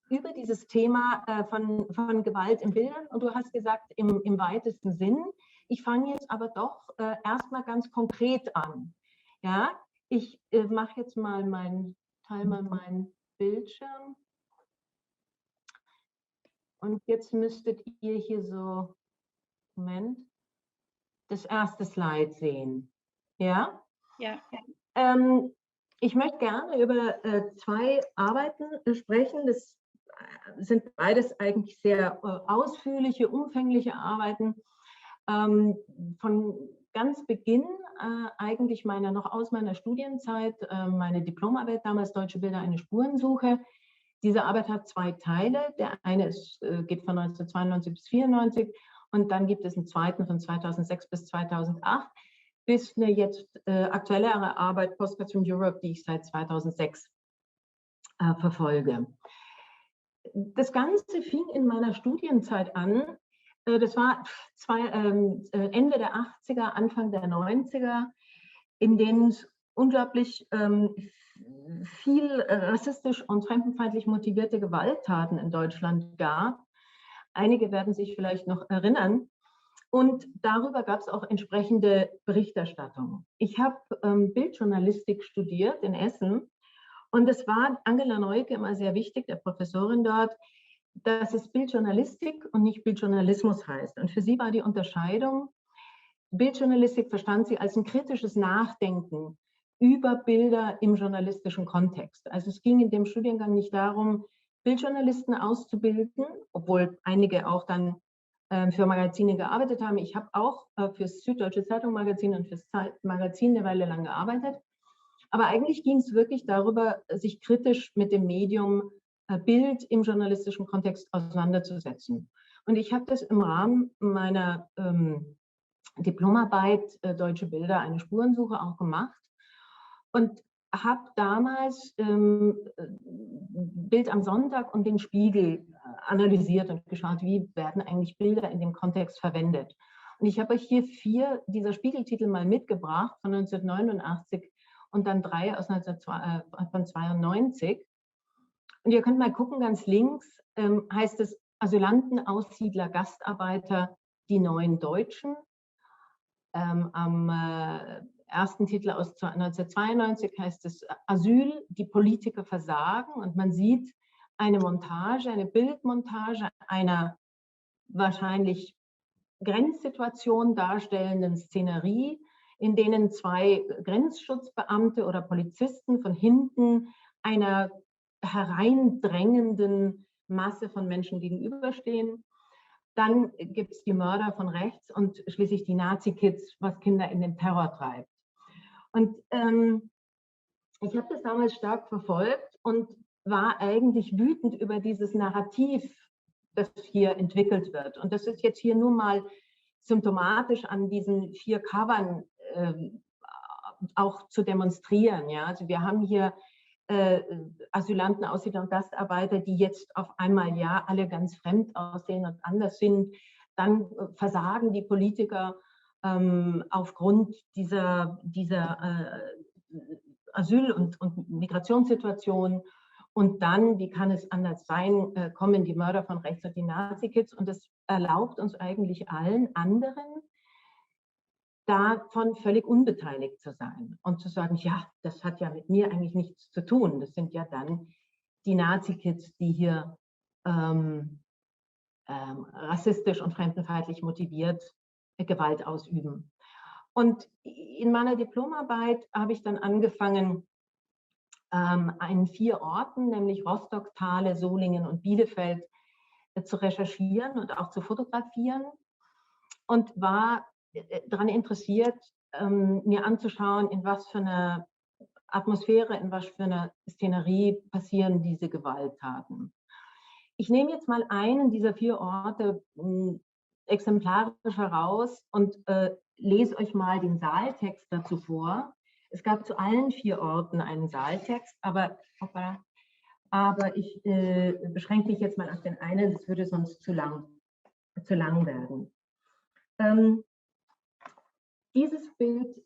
über dieses Thema von Gewalt in Bildern. Und du hast gesagt, im weitesten Sinn. Ich fange jetzt aber doch erstmal ganz konkret an. Ja, ich mache jetzt mal teile mal meinen Bildschirm. Und jetzt müsstet ihr hier so, Moment, das erste Slide sehen. Ja? Ja. Ich möchte gerne über zwei Arbeiten sprechen. Das sind beides eigentlich sehr ausführliche, umfängliche Arbeiten. Von ganz Beginn eigentlich noch aus meiner Studienzeit, meine Diplomarbeit damals, Deutsche Bilder, eine Spurensuche. Diese Arbeit hat zwei Teile. Der eine geht von 1992 bis 1994 und dann gibt es einen zweiten von 2006 bis 2008 bis eine jetzt aktuellere Arbeit, Postcards from Europe, die ich seit 2006 verfolge. Das Ganze fing in meiner Studienzeit an. Das war Ende der 80er, Anfang der 90er, in denen es unglaublich viel rassistisch und fremdenfeindlich motivierte Gewalttaten in Deutschland gab. Einige werden sich vielleicht noch erinnern. Und darüber gab es auch entsprechende Berichterstattung. Ich habe Bildjournalistik studiert in Essen und es war Angela Neuke immer sehr wichtig, der Professorin dort, dass es Bildjournalistik und nicht Bildjournalismus heißt. Und für sie war die Unterscheidung, Bildjournalistik verstand sie als ein kritisches Nachdenken über Bilder im journalistischen Kontext. Also es ging in dem Studiengang nicht darum, Bildjournalisten auszubilden, obwohl einige auch dann für Magazine gearbeitet haben. Ich habe auch fürs Süddeutsche Zeitung Magazin und fürs Magazin eine Weile lang gearbeitet. Aber eigentlich ging es wirklich darüber, sich kritisch mit dem Medium Bild im journalistischen Kontext auseinanderzusetzen. Und ich habe das im Rahmen meiner Diplomarbeit Deutsche Bilder, eine Spurensuche auch gemacht und habe damals Bild am Sonntag und den Spiegel analysiert und geschaut, wie werden eigentlich Bilder in dem Kontext verwendet. Und ich habe euch hier 4 dieser Spiegeltitel mal mitgebracht von 1989 und dann 3 von 1992. Und ihr könnt mal gucken, ganz links heißt es Asylanten, Aussiedler, Gastarbeiter, die neuen Deutschen. Am ersten Titel aus 1992 heißt es Asyl, die Politiker versagen, und man sieht eine Montage, eine Bildmontage einer wahrscheinlich Grenzsituation darstellenden Szenerie, in denen 2 Grenzschutzbeamte oder Polizisten von hinten einer hereindrängenden Masse von Menschen gegenüberstehen. Dann gibt es die Mörder von rechts und schließlich die Nazi-Kids, was Kinder in den Terror treibt. Und ich habe das damals stark verfolgt und war eigentlich wütend über dieses Narrativ, das hier entwickelt wird. Und das ist jetzt hier nur mal symptomatisch an diesen 4 Covern auch zu demonstrieren. Ja? Also wir haben hier Asylanten, Aussiedler und Gastarbeiter, die jetzt auf einmal ja alle ganz fremd aussehen und anders sind. Dann versagen die Politiker aufgrund dieser Asyl- und Migrationssituation. Und dann, wie kann es anders sein, kommen die Mörder von rechts und die Nazi-Kids. Und das erlaubt uns eigentlich allen anderen, davon völlig unbeteiligt zu sein und zu sagen, ja, das hat ja mit mir eigentlich nichts zu tun. Das sind ja dann die Nazi-Kids, die hier rassistisch und fremdenfeindlich motiviert Gewalt ausüben. Und in meiner Diplomarbeit habe ich dann angefangen, an 4 Orten, nämlich Rostock, Thale, Solingen und Bielefeld, zu recherchieren und auch zu fotografieren und war daran interessiert, mir anzuschauen, in was für einer Atmosphäre, in was für einer Szenerie passieren diese Gewalttaten. Ich nehme jetzt mal einen dieser 4 Orte exemplarisch heraus und lese euch mal den Saaltext dazu vor. Es gab zu allen 4 Orten einen Saaltext, aber ich beschränke mich jetzt mal auf den einen, das würde sonst zu lang werden. Dieses Bild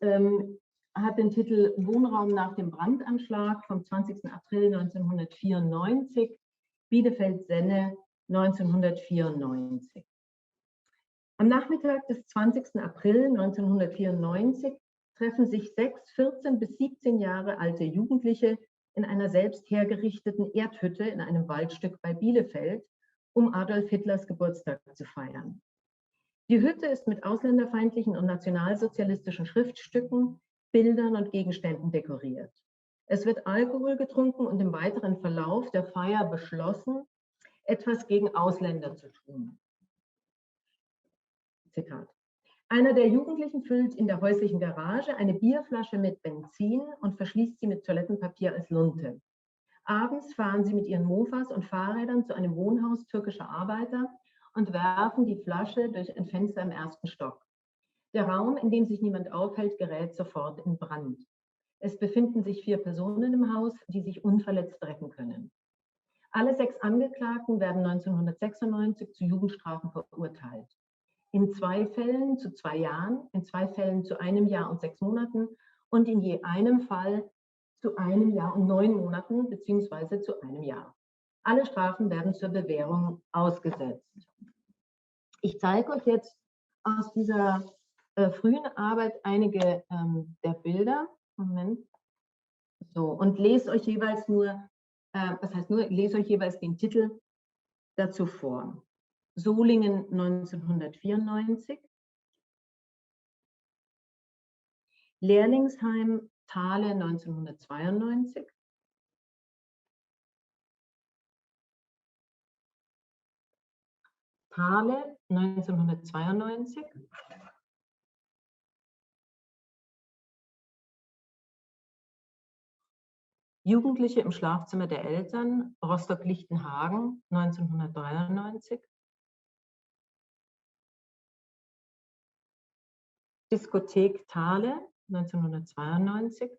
hat den Titel Wohnraum nach dem Brandanschlag vom 20. April 1994. Bielefeld-Senne, 1994. Am Nachmittag des 20. April 1994 treffen sich 6 14 bis 17 Jahre alte Jugendliche in einer selbst hergerichteten Erdhütte in einem Waldstück bei Bielefeld, um Adolf Hitlers Geburtstag zu feiern. Die Hütte ist mit ausländerfeindlichen und nationalsozialistischen Schriftstücken, Bildern und Gegenständen dekoriert. Es wird Alkohol getrunken und im weiteren Verlauf der Feier beschlossen, etwas gegen Ausländer zu tun. Zitat. Einer der Jugendlichen füllt in der häuslichen Garage eine Bierflasche mit Benzin und verschließt sie mit Toilettenpapier als Lunte. Abends fahren sie mit ihren Mofas und Fahrrädern zu einem Wohnhaus türkischer Arbeiter und werfen die Flasche durch ein Fenster im 1. Stock. Der Raum, in dem sich niemand aufhält, gerät sofort in Brand. Es befinden sich 4 Personen im Haus, die sich unverletzt retten können. Alle 6 Angeklagten werden 1996 zu Jugendstrafen verurteilt. In 2 Fällen zu 2 Jahren, in 2 Fällen zu 1 Jahr und 6 Monaten und in je einem Fall zu 1 Jahr und 9 Monaten bzw. zu 1 Jahr. Alle Strafen werden zur Bewährung ausgesetzt. Ich zeige euch jetzt aus dieser frühen Arbeit einige der Bilder. Moment. So, und lese euch jeweils lese euch jeweils den Titel dazu vor. Solingen 1994, Lehrlingsheim Halle 1992, Halle 1992, Jugendliche im Schlafzimmer der Eltern, Rostock-Lichtenhagen 1993, Diskothek Halle 1992,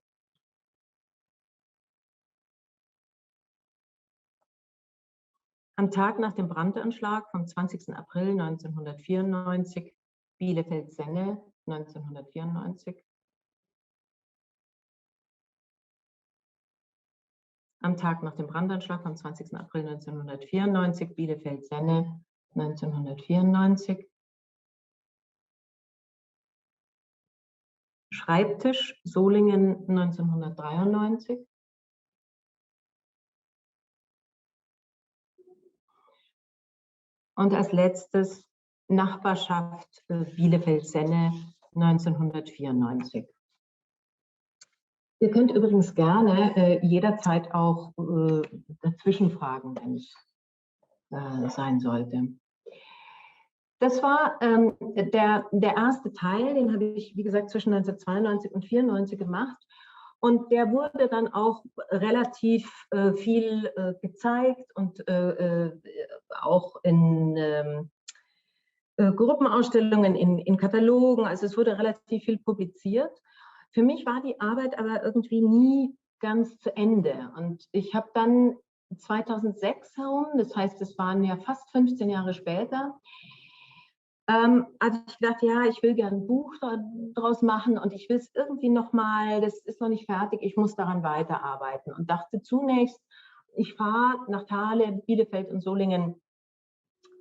am Tag nach dem Brandanschlag vom 20. April 1994, Bielefeld-Senne 1994, am Tag nach dem Brandanschlag vom 20. April 1994, Bielefeld-Senne 1994, Schreibtisch Solingen 1993, und als letztes Nachbarschaft Bielefeld-Senne 1994. Ihr könnt übrigens gerne jederzeit auch dazwischen fragen, wenn es sein sollte. Das war der erste Teil, den habe ich, wie gesagt, zwischen 1992 und 1994 gemacht. Und der wurde dann auch relativ viel gezeigt und auch in Gruppenausstellungen, in Katalogen. Also es wurde relativ viel publiziert. Für mich war die Arbeit aber irgendwie nie ganz zu Ende. Und ich habe dann 2006 herum, das heißt, es waren ja fast 15 Jahre später, also ich dachte, ja, ich will gerne ein Buch daraus machen und ich will es irgendwie nochmal, das ist noch nicht fertig, ich muss daran weiterarbeiten. Und dachte zunächst, ich fahre nach Halle, Bielefeld und Solingen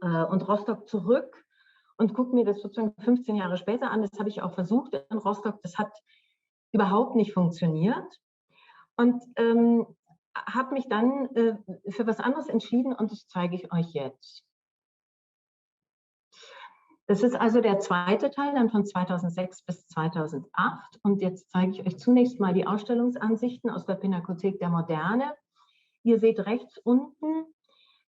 und Rostock zurück und gucke mir das sozusagen 15 Jahre später an. Das habe ich auch versucht in Rostock, das hat überhaupt nicht funktioniert. Und habe mich dann für was anderes entschieden und das zeige ich euch jetzt. Das ist also der zweite Teil, dann von 2006 bis 2008. Und jetzt zeige ich euch zunächst mal die Ausstellungsansichten aus der Pinakothek der Moderne. Ihr seht rechts unten,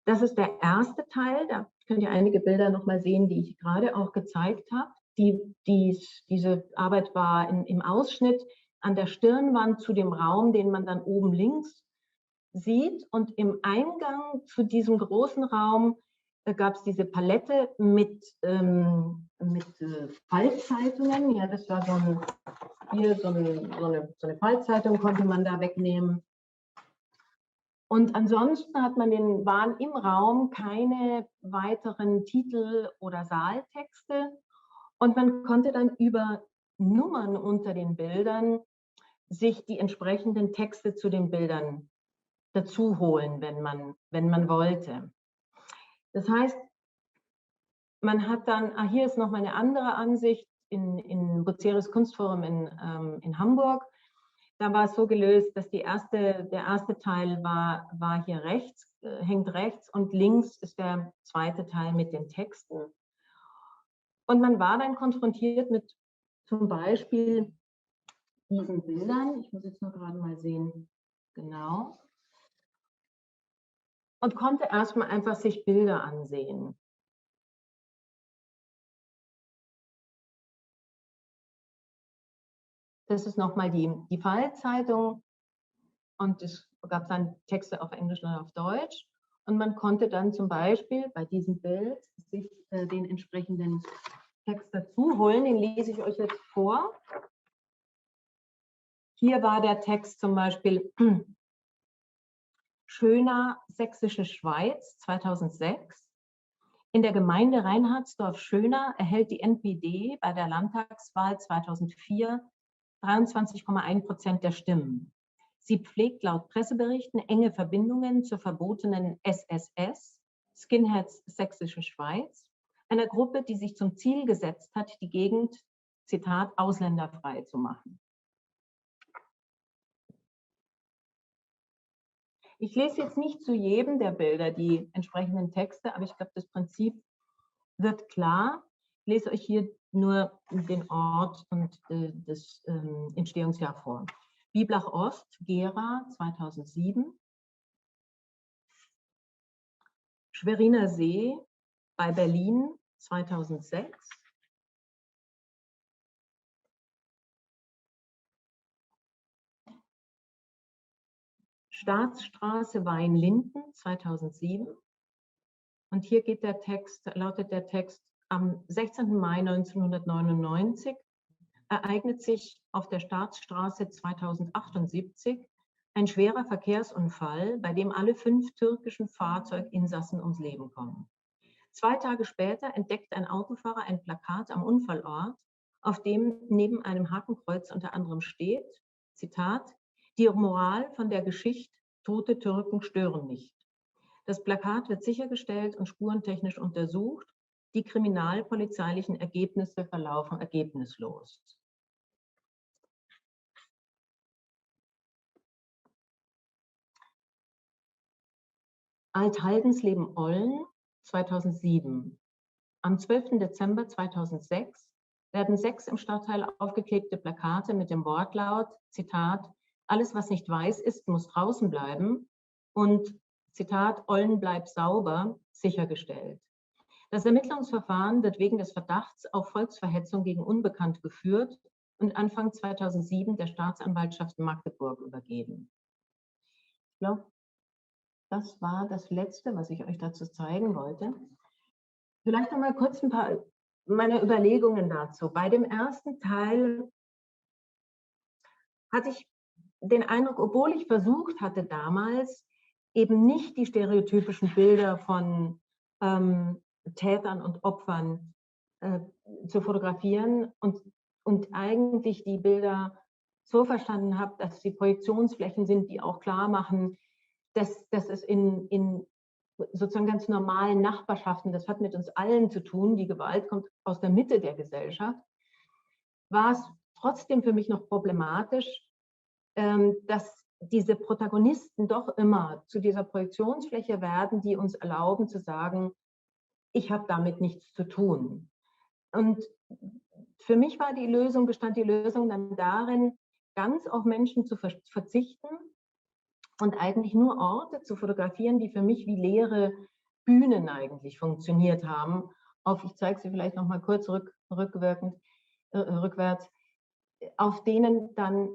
das ist der erste Teil. Da könnt ihr einige Bilder nochmal sehen, die ich gerade auch gezeigt habe. Diese Arbeit war im Ausschnitt an der Stirnwand zu dem Raum, den man dann oben links sieht. Und im Eingang zu diesem großen Raum gab es diese Palette mit Faltzeitungen. Ja, das war so eine Faltzeitung, konnte man da wegnehmen. Und ansonsten waren im Raum keine weiteren Titel oder Saaltexte. Und man konnte dann über Nummern unter den Bildern sich die entsprechenden Texte zu den Bildern dazu holen, wenn man wollte. Das heißt, man hat dann, hier ist nochmal eine andere Ansicht in Buceris Kunstforum in Hamburg. Da war es so gelöst, dass der erste Teil war hier rechts, hängt rechts, und links ist der zweite Teil mit den Texten. Und man war dann konfrontiert mit zum Beispiel diesen Bildern. Ich muss jetzt nur gerade mal sehen, genau. Und konnte erstmal einfach sich Bilder ansehen. Das ist nochmal die Fallzeitung, und es gab dann Texte auf Englisch und auf Deutsch. Und man konnte dann zum Beispiel bei diesem Bild sich den entsprechenden Text dazu holen. Den lese ich euch jetzt vor. Hier war der Text zum Beispiel Schöna, Sächsische Schweiz, 2006. In der Gemeinde Reinhardsdorf-Schöna erhält die NPD bei der Landtagswahl 2004 23,1% der Stimmen. Sie pflegt laut Presseberichten enge Verbindungen zur verbotenen SSS, Skinheads Sächsische Schweiz, einer Gruppe, die sich zum Ziel gesetzt hat, die Gegend, Zitat, ausländerfrei zu machen. Ich lese jetzt nicht zu jedem der Bilder die entsprechenden Texte, aber ich glaube, das Prinzip wird klar. Ich lese euch hier nur den Ort und das Entstehungsjahr vor. Biblach Ost, Gera, 2007. Schweriner See bei Berlin, 2006. Staatsstraße Weinlinden, 2007. Und hier geht der Text, lautet der Text: Am 16. Mai 1999 ereignet sich auf der Staatsstraße 2078 ein schwerer Verkehrsunfall, bei dem alle 5 türkischen Fahrzeuginsassen ums Leben kommen. 2 Tage später entdeckt ein Autofahrer ein Plakat am Unfallort, auf dem neben einem Hakenkreuz unter anderem steht, Zitat, die Moral von der Geschichte, tote Türken stören nicht. Das Plakat wird sichergestellt und spurentechnisch untersucht. Die kriminalpolizeilichen Ergebnisse verlaufen ergebnislos. Althaldensleben-Ollen, 2007. Am 12. Dezember 2006 werden 6 im Stadtteil aufgeklebte Plakate mit dem Wortlaut, Zitat, alles, was nicht weiß ist, muss draußen bleiben und Zitat, Ollen bleib sauber, sichergestellt. Das Ermittlungsverfahren wird wegen des Verdachts auf Volksverhetzung gegen Unbekannt geführt und Anfang 2007 der Staatsanwaltschaft Magdeburg übergeben. Ich glaube, das war das Letzte, was ich euch dazu zeigen wollte. Vielleicht noch mal kurz ein paar meiner Überlegungen dazu. Bei dem ersten Teil hatte ich den Eindruck, obwohl ich versucht hatte damals, eben nicht die stereotypischen Bilder von Tätern und Opfern zu fotografieren und eigentlich die Bilder so verstanden habe, dass sie Projektionsflächen sind, die auch klar machen, dass es in sozusagen ganz normalen Nachbarschaften, das hat mit uns allen zu tun, die Gewalt kommt aus der Mitte der Gesellschaft, war es trotzdem für mich noch problematisch, dass diese Protagonisten doch immer zu dieser Projektionsfläche werden, die uns erlauben zu sagen, ich habe damit nichts zu tun. Und für mich bestand die Lösung dann darin, ganz auf Menschen zu verzichten und eigentlich nur Orte zu fotografieren, die für mich wie leere Bühnen eigentlich funktioniert haben. Ich zeige sie vielleicht noch mal kurz rückwärts, auf denen dann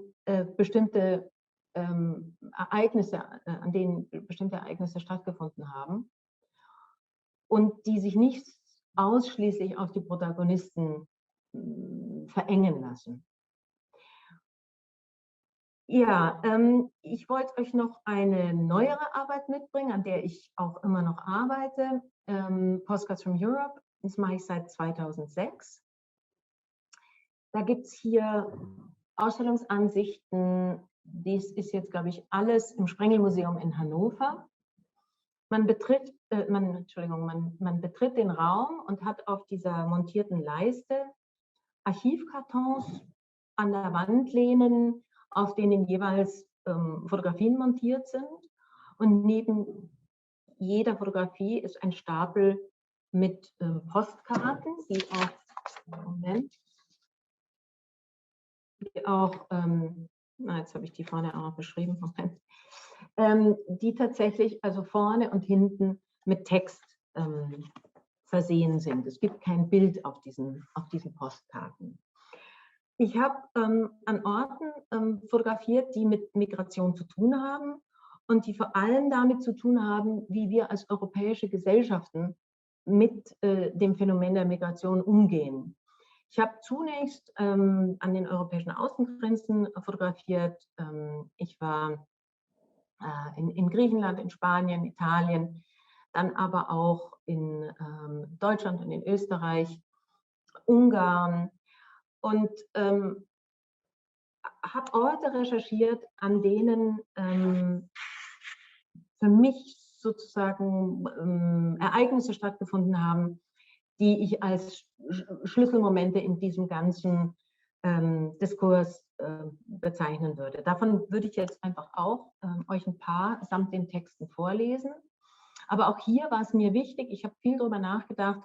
bestimmte Ereignisse, an denen bestimmte Ereignisse stattgefunden haben und die sich nicht ausschließlich auf die Protagonisten verengen lassen. Ja, ich wollte euch noch eine neuere Arbeit mitbringen, an der ich auch immer noch arbeite. Postcards from Europe, das mache ich seit 2006. Da gibt es hier Ausstellungsansichten dies ist jetzt, glaube ich, alles im Sprengelmuseum in Hannover. Man betritt den Raum und hat auf dieser montierten Leiste Archivkartons an der Wand lehnen, auf denen jeweils Fotografien montiert sind. Und neben jeder Fotografie ist ein Stapel mit Postkarten, die auch, jetzt habe ich die vorne auch noch beschrieben, die tatsächlich also vorne und hinten mit Text versehen sind. Es gibt kein Bild auf diesen Postkarten. Ich habe an Orten fotografiert, die mit Migration zu tun haben und die vor allem damit zu tun haben, wie wir als europäische Gesellschaften mit dem Phänomen der Migration umgehen. Ich habe zunächst an den europäischen Außengrenzen fotografiert. Ich war in Griechenland, in Spanien, Italien, dann aber auch in Deutschland und in Österreich, Ungarn und habe Orte recherchiert, an denen für mich sozusagen Ereignisse stattgefunden haben, die ich als Schlüsselmomente in diesem ganzen Diskurs bezeichnen würde. Davon würde ich jetzt einfach auch euch ein paar samt den Texten vorlesen. Aber auch hier war es mir wichtig, ich habe viel darüber nachgedacht,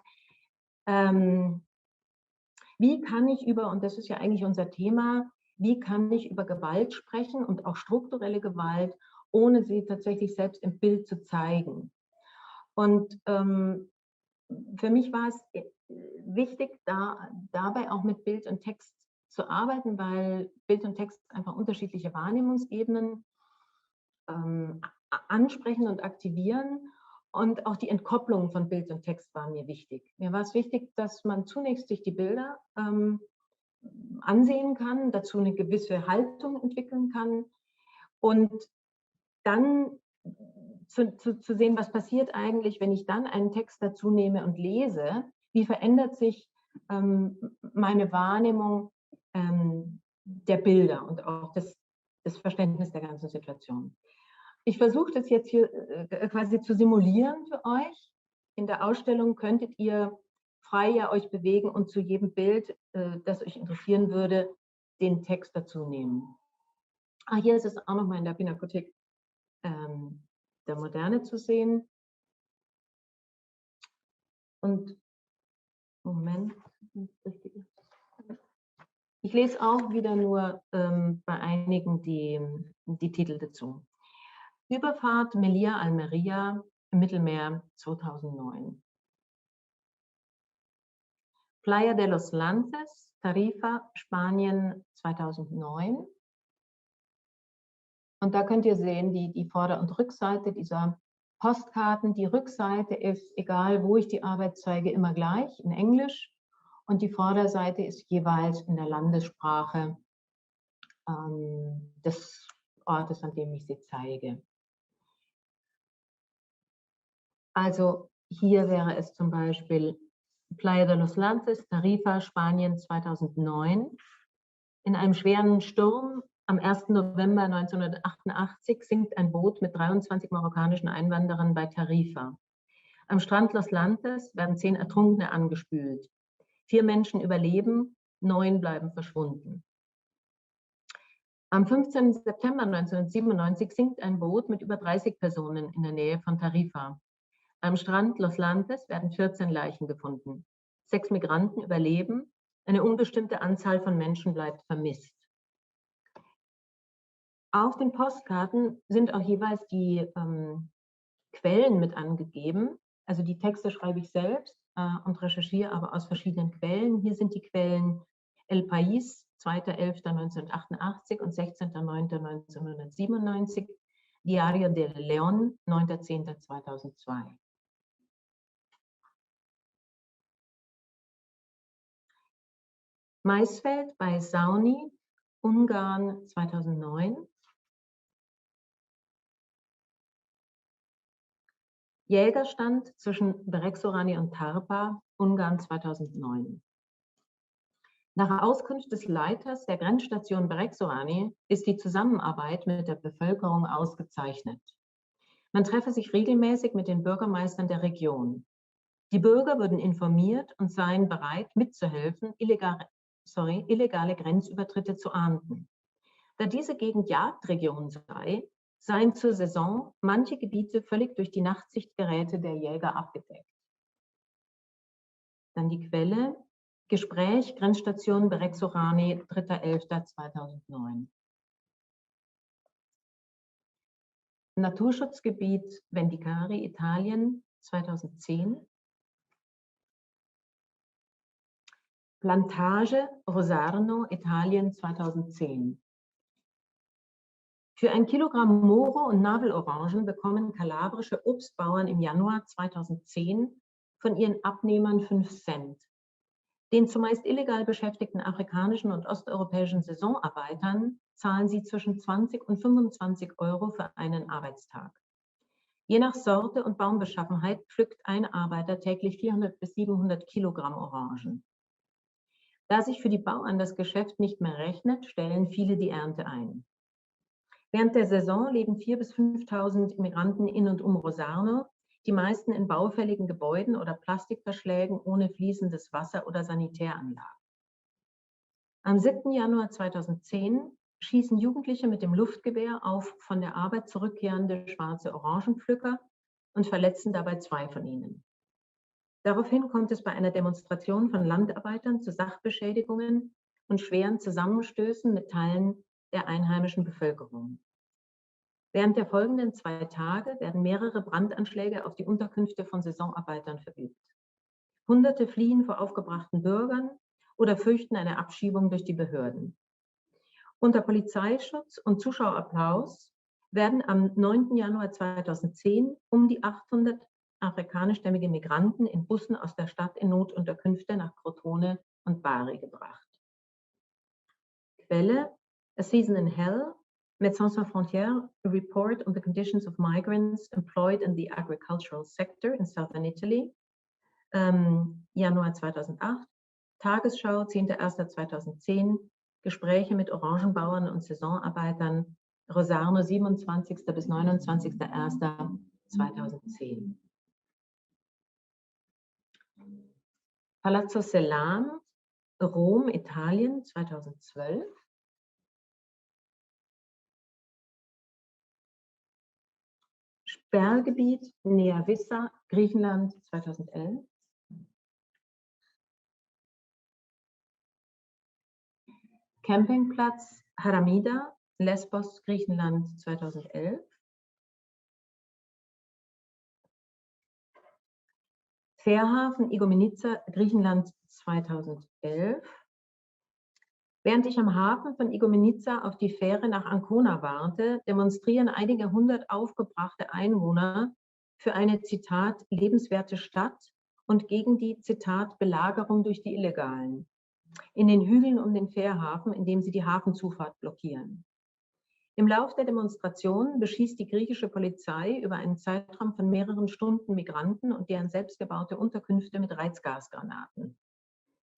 wie kann ich und das ist ja eigentlich unser Thema, wie kann ich über Gewalt sprechen und auch strukturelle Gewalt, ohne sie tatsächlich selbst im Bild zu zeigen. Und für mich war es wichtig, dabei auch mit Bild und Text zu arbeiten, weil Bild und Text einfach unterschiedliche Wahrnehmungsebenen ansprechen und aktivieren. Und auch die Entkopplung von Bild und Text war mir wichtig. Mir war es wichtig, dass man zunächst sich die Bilder ansehen kann, dazu eine gewisse Haltung entwickeln kann und dann zu sehen, was passiert eigentlich, wenn ich dann einen Text dazu nehme und lese, wie verändert sich meine Wahrnehmung der Bilder und auch das Verständnis der ganzen Situation. Ich versuche das jetzt hier quasi zu simulieren für euch. In der Ausstellung könntet ihr frei ja euch bewegen und zu jedem Bild, das euch interessieren würde, den Text dazu nehmen. Hier ist es auch nochmal in der Pinakothek der Moderne zu sehen. Und Moment, ich lese auch wieder nur bei einigen die Titel dazu. Überfahrt Melilla-Almería im Mittelmeer 2009. Playa de los Lances, Tarifa, Spanien 2009. Und da könnt ihr sehen, die Vorder- und Rückseite dieser Postkarten. Die Rückseite ist, egal wo ich die Arbeit zeige, immer gleich in Englisch. Und die Vorderseite ist jeweils in der Landessprache des Ortes, an dem ich sie zeige. Also hier wäre es zum Beispiel Playa de los Lances, Tarifa, Spanien 2009. In einem schweren Sturm am 1. November 1988 sinkt ein Boot mit 23 marokkanischen Einwanderern bei Tarifa. Am Strand Los Lances werden 10 Ertrunkene angespült. 4 Menschen überleben, 9 bleiben verschwunden. Am 15. September 1997 sinkt ein Boot mit über 30 Personen in der Nähe von Tarifa. Am Strand Los Lances werden 14 Leichen gefunden. 6 Migranten überleben, eine unbestimmte Anzahl von Menschen bleibt vermisst. Auf den Postkarten sind auch jeweils die Quellen mit angegeben. Also die Texte schreibe ich selbst und recherchiere aber aus verschiedenen Quellen. Hier sind die Quellen El País, 2.11.1988 und 16.09.1997, Diario de León, 9.10.2002. Maisfeld bei Sauni, Ungarn 2009. Jägerstand zwischen Beregsorani und Tarpa, Ungarn 2009. Nach Auskunft des Leiters der Grenzstation Beregsorani ist die Zusammenarbeit mit der Bevölkerung ausgezeichnet. Man treffe sich regelmäßig mit den Bürgermeistern der Region. Die Bürger würden informiert und seien bereit, mitzuhelfen, illegale Grenzübertritte zu ahnden. Da diese Gegend Jagdregion sei, seien zur Saison manche Gebiete völlig durch die Nachtsichtgeräte der Jäger abgedeckt. Dann die Quelle, Gespräch, Grenzstation Beregsorani, 3.11.2009. Naturschutzgebiet Vendicari, Italien, 2010. Plantage Rosarno, Italien, 2010. Für 1 Kilogramm Moro und Navelorangen bekommen kalabrische Obstbauern im Januar 2010 von ihren Abnehmern 5 Cent. Den zumeist illegal beschäftigten afrikanischen und osteuropäischen Saisonarbeitern zahlen sie zwischen 20 und 25 Euro für einen Arbeitstag. Je nach Sorte und Baumbeschaffenheit pflückt ein Arbeiter täglich 400 bis 700 Kilogramm Orangen. Da sich für die Bauern das Geschäft nicht mehr rechnet, stellen viele die Ernte ein. Während der Saison leben 4.000 bis 5.000 Immigranten in und um Rosarno, die meisten in baufälligen Gebäuden oder Plastikverschlägen ohne fließendes Wasser oder Sanitäranlagen. Am 7. Januar 2010 schießen Jugendliche mit dem Luftgewehr auf von der Arbeit zurückkehrende schwarze Orangenpflücker und verletzen dabei 2 von ihnen. Daraufhin kommt es bei einer Demonstration von Landarbeitern zu Sachbeschädigungen und schweren Zusammenstößen mit Teilen der einheimischen Bevölkerung. Während der folgenden 2 Tage werden mehrere Brandanschläge auf die Unterkünfte von Saisonarbeitern verübt. Hunderte fliehen vor aufgebrachten Bürgern oder fürchten eine Abschiebung durch die Behörden. Unter Polizeischutz und Zuschauerapplaus werden am 9. Januar 2010 um die 800 afrikanischstämmige Migranten in Bussen aus der Stadt in Notunterkünfte nach Crotone und Bari gebracht. Quelle: A Season in Hell, Médecins Sans Frontières, a report on the conditions of migrants employed in the agricultural sector in southern Italy, Januar 2008, Tagesschau, 10.01.2010, Gespräche mit Orangenbauern und Saisonarbeitern, Rosarno, 27. bis 29.01.2010. Palazzo Celan, Rom, Italien, 2012. Sperrgebiet Nea Vissa, Griechenland, 2011. Campingplatz Haramida, Lesbos, Griechenland, 2011. Fährhafen Igoumenitsa, Griechenland, 2011. Während ich am Hafen von Igoumenitsa auf die Fähre nach Ancona warte, demonstrieren einige 100 aufgebrachte Einwohner für eine, Zitat, lebenswerte Stadt und gegen die, Zitat, Belagerung durch die Illegalen in den Hügeln um den Fährhafen, indem sie die Hafenzufahrt blockieren. Im Lauf der Demonstration beschießt die griechische Polizei über einen Zeitraum von mehreren Stunden Migranten und deren selbstgebaute Unterkünfte mit Reizgasgranaten.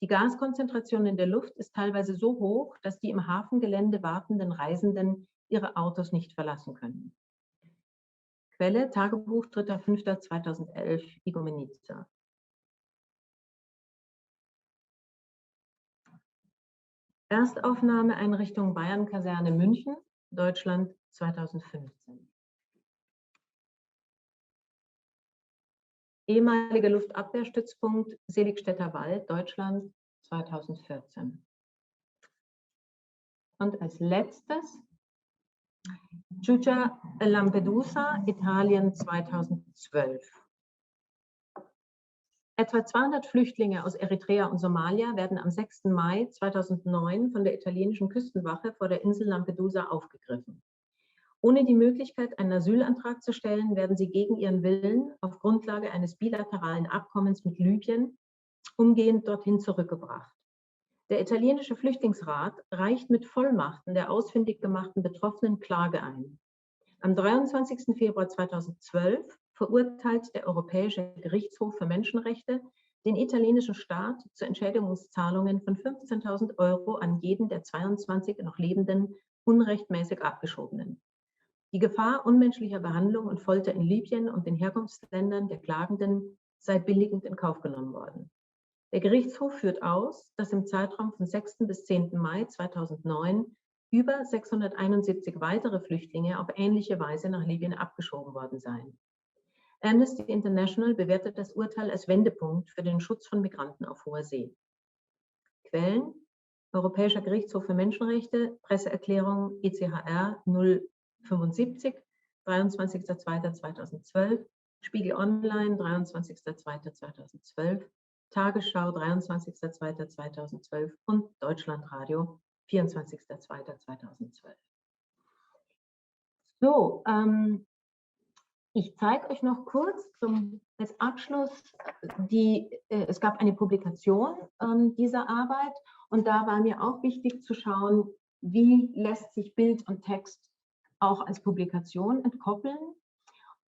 Die Gaskonzentration in der Luft ist teilweise so hoch, dass die im Hafengelände wartenden Reisenden ihre Autos nicht verlassen können. Quelle: Tagebuch 3.5.2011, Igoumenitsa. Erstaufnahme Einrichtung Bayernkaserne München, Deutschland, 2015. Ehemaliger Luftabwehrstützpunkt Seligstädter Wald, Deutschland, 2014. Und als letztes Giugia Lampedusa, Italien, 2012. Etwa 200 Flüchtlinge aus Eritrea und Somalia werden am 6. Mai 2009 von der italienischen Küstenwache vor der Insel Lampedusa aufgegriffen. Ohne die Möglichkeit, einen Asylantrag zu stellen, werden sie gegen ihren Willen auf Grundlage eines bilateralen Abkommens mit Libyen umgehend dorthin zurückgebracht. Der italienische Flüchtlingsrat reicht mit Vollmachten der ausfindig gemachten Betroffenen Klage ein. Am 23. Februar 2012 verurteilt der Europäische Gerichtshof für Menschenrechte den italienischen Staat zu Entschädigungszahlungen von 15.000 € an jeden der 22 noch lebenden, unrechtmäßig Abgeschobenen. Die Gefahr unmenschlicher Behandlung und Folter in Libyen und den Herkunftsländern der Klagenden sei billigend in Kauf genommen worden. Der Gerichtshof führt aus, dass im Zeitraum von 6. bis 10. Mai 2009 über 671 weitere Flüchtlinge auf ähnliche Weise nach Libyen abgeschoben worden seien. Amnesty International bewertet das Urteil als Wendepunkt für den Schutz von Migranten auf hoher See. Quellen: Europäischer Gerichtshof für Menschenrechte, Presseerklärung ECHR 075, 23.02.2012, Spiegel Online, 23.02.2012, Tagesschau, 23.02.2012 und Deutschlandradio, 24.02.2012. So, ich zeige euch noch kurz als Abschluss, es gab eine Publikation dieser Arbeit und da war mir auch wichtig zu schauen, wie lässt sich Bild und Text auch als Publikation entkoppeln.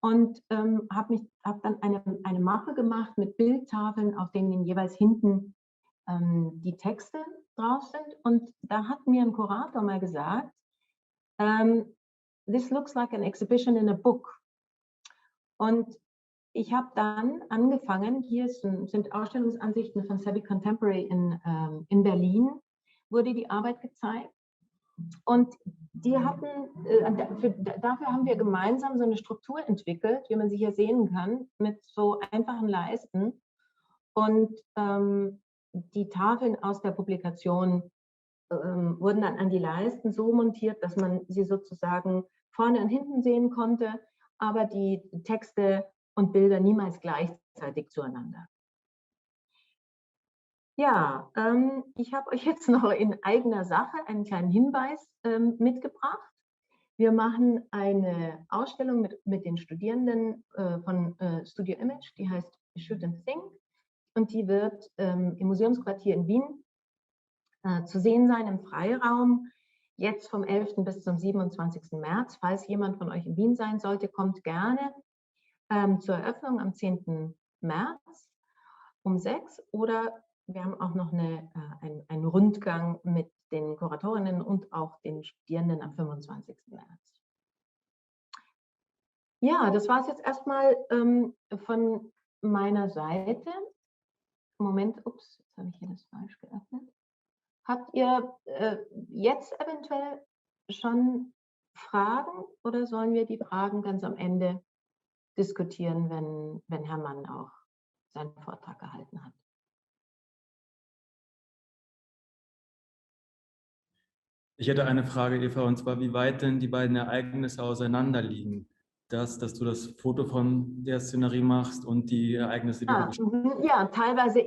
Und habe dann eine Mappe gemacht mit Bildtafeln, auf denen jeweils hinten die Texte drauf sind. Und da hat mir ein Kurator mal gesagt, this looks like an exhibition in a book. Und ich habe dann angefangen, hier sind Ausstellungsansichten von Savvy Contemporary in Berlin, wurde die Arbeit gezeigt. Und die hatten, dafür haben wir gemeinsam so eine Struktur entwickelt, wie man sie hier sehen kann, mit so einfachen Leisten. Und die Tafeln aus der Publikation wurden dann an die Leisten so montiert, dass man sie sozusagen vorne und hinten sehen konnte, aber die Texte und Bilder niemals gleichzeitig zueinander. Ja, ich habe euch jetzt noch in eigener Sache einen kleinen Hinweis mitgebracht. Wir machen eine Ausstellung mit den Studierenden von Studio Image, die heißt Shoot and Think, und die wird im Museumsquartier in Wien zu sehen sein im Freiraum, jetzt vom 11. bis zum 27. März. Falls jemand von euch in Wien sein sollte, kommt gerne zur Eröffnung am 10. März um 6 oder wir haben auch noch einen Rundgang mit den Kuratorinnen und auch den Studierenden am 25. März. Ja, das war es jetzt erstmal von meiner Seite. Moment, ups, jetzt habe ich hier das falsch geöffnet. Habt ihr jetzt eventuell schon Fragen oder sollen wir die Fragen ganz am Ende diskutieren, wenn Herr Mann auch seinen Vortrag gehalten hat? Ich hätte eine Frage, Eva, und zwar, wie weit denn die beiden Ereignisse auseinander liegen. Dass du das Foto von der Szenerie machst und die Ereignisse, die du beschreibst. Ja, teilweise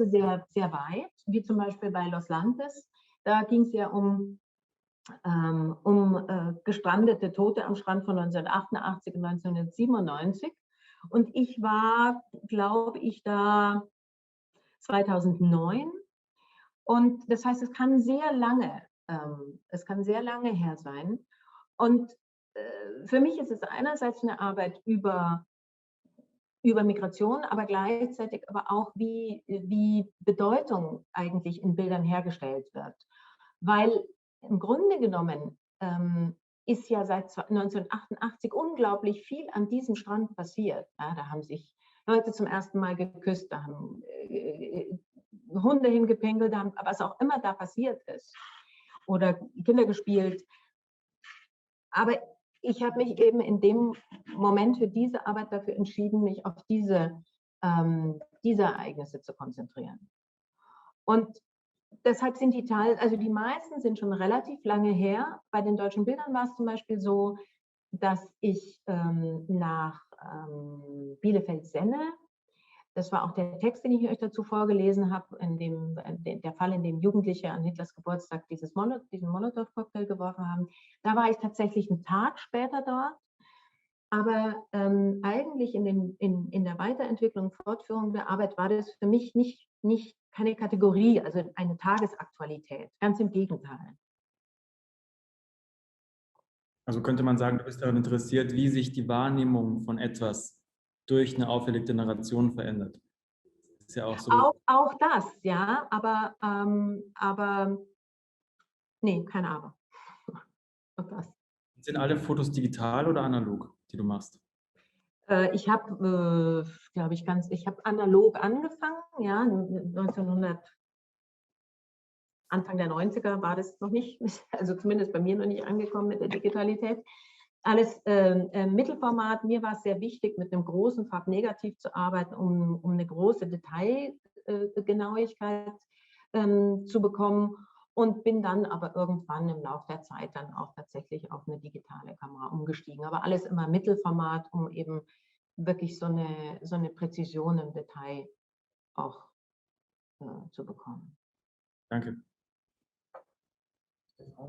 sehr, sehr weit, wie zum Beispiel bei Los Lantes. Da ging es ja um gestrandete Tote am Strand von 1988 und 1997. Und ich war, glaube ich, da 2009. Und das heißt, es kann sehr lange her sein. Und für mich ist es einerseits eine Arbeit über Migration, aber gleichzeitig aber auch, wie Bedeutung eigentlich in Bildern hergestellt wird. Weil im Grunde genommen ist ja seit 1988 unglaublich viel an diesem Strand passiert. Ja, da haben sich Leute zum ersten Mal geküsst, da haben Hunde hingepinkelt, was auch immer da passiert ist. Oder Kinder gespielt. Aber ich habe mich eben in dem Moment für diese Arbeit dafür entschieden, mich auf diese Ereignisse zu konzentrieren. Und deshalb sind die meisten sind schon relativ lange her. Bei den deutschen Bildern war es zum Beispiel so, dass ich nach Bielefeld-Senne, das war auch der Text, den ich euch dazu vorgelesen habe, der Fall, in dem Jugendliche an Hitlers Geburtstag diesen Molotow-Cocktail geworfen haben. Da war ich tatsächlich einen Tag später dort. Aber eigentlich in der Weiterentwicklung, Fortführung der Arbeit war das für mich nicht keine Kategorie, also eine Tagesaktualität. Ganz im Gegenteil. Also könnte man sagen, du bist daran interessiert, wie sich die Wahrnehmung von etwas durch eine auferlegte Narration verändert. Ist ja auch so. Auch das, ja, aber nee, keine Aber. Auch das. Sind alle Fotos digital oder analog, die du machst? Ich habe, glaube ich, ich habe analog angefangen, ja, 1900, Anfang der 90er war das noch nicht, also zumindest bei mir noch nicht angekommen mit der Digitalität. Alles Mittelformat. Mir war es sehr wichtig, mit einem großen Farbnegativ zu arbeiten, um eine große Detailgenauigkeit zu bekommen, und bin dann aber irgendwann im Laufe der Zeit dann auch tatsächlich auf eine digitale Kamera umgestiegen. Aber alles immer Mittelformat, um eben wirklich so eine Präzision im Detail auch zu bekommen. Danke.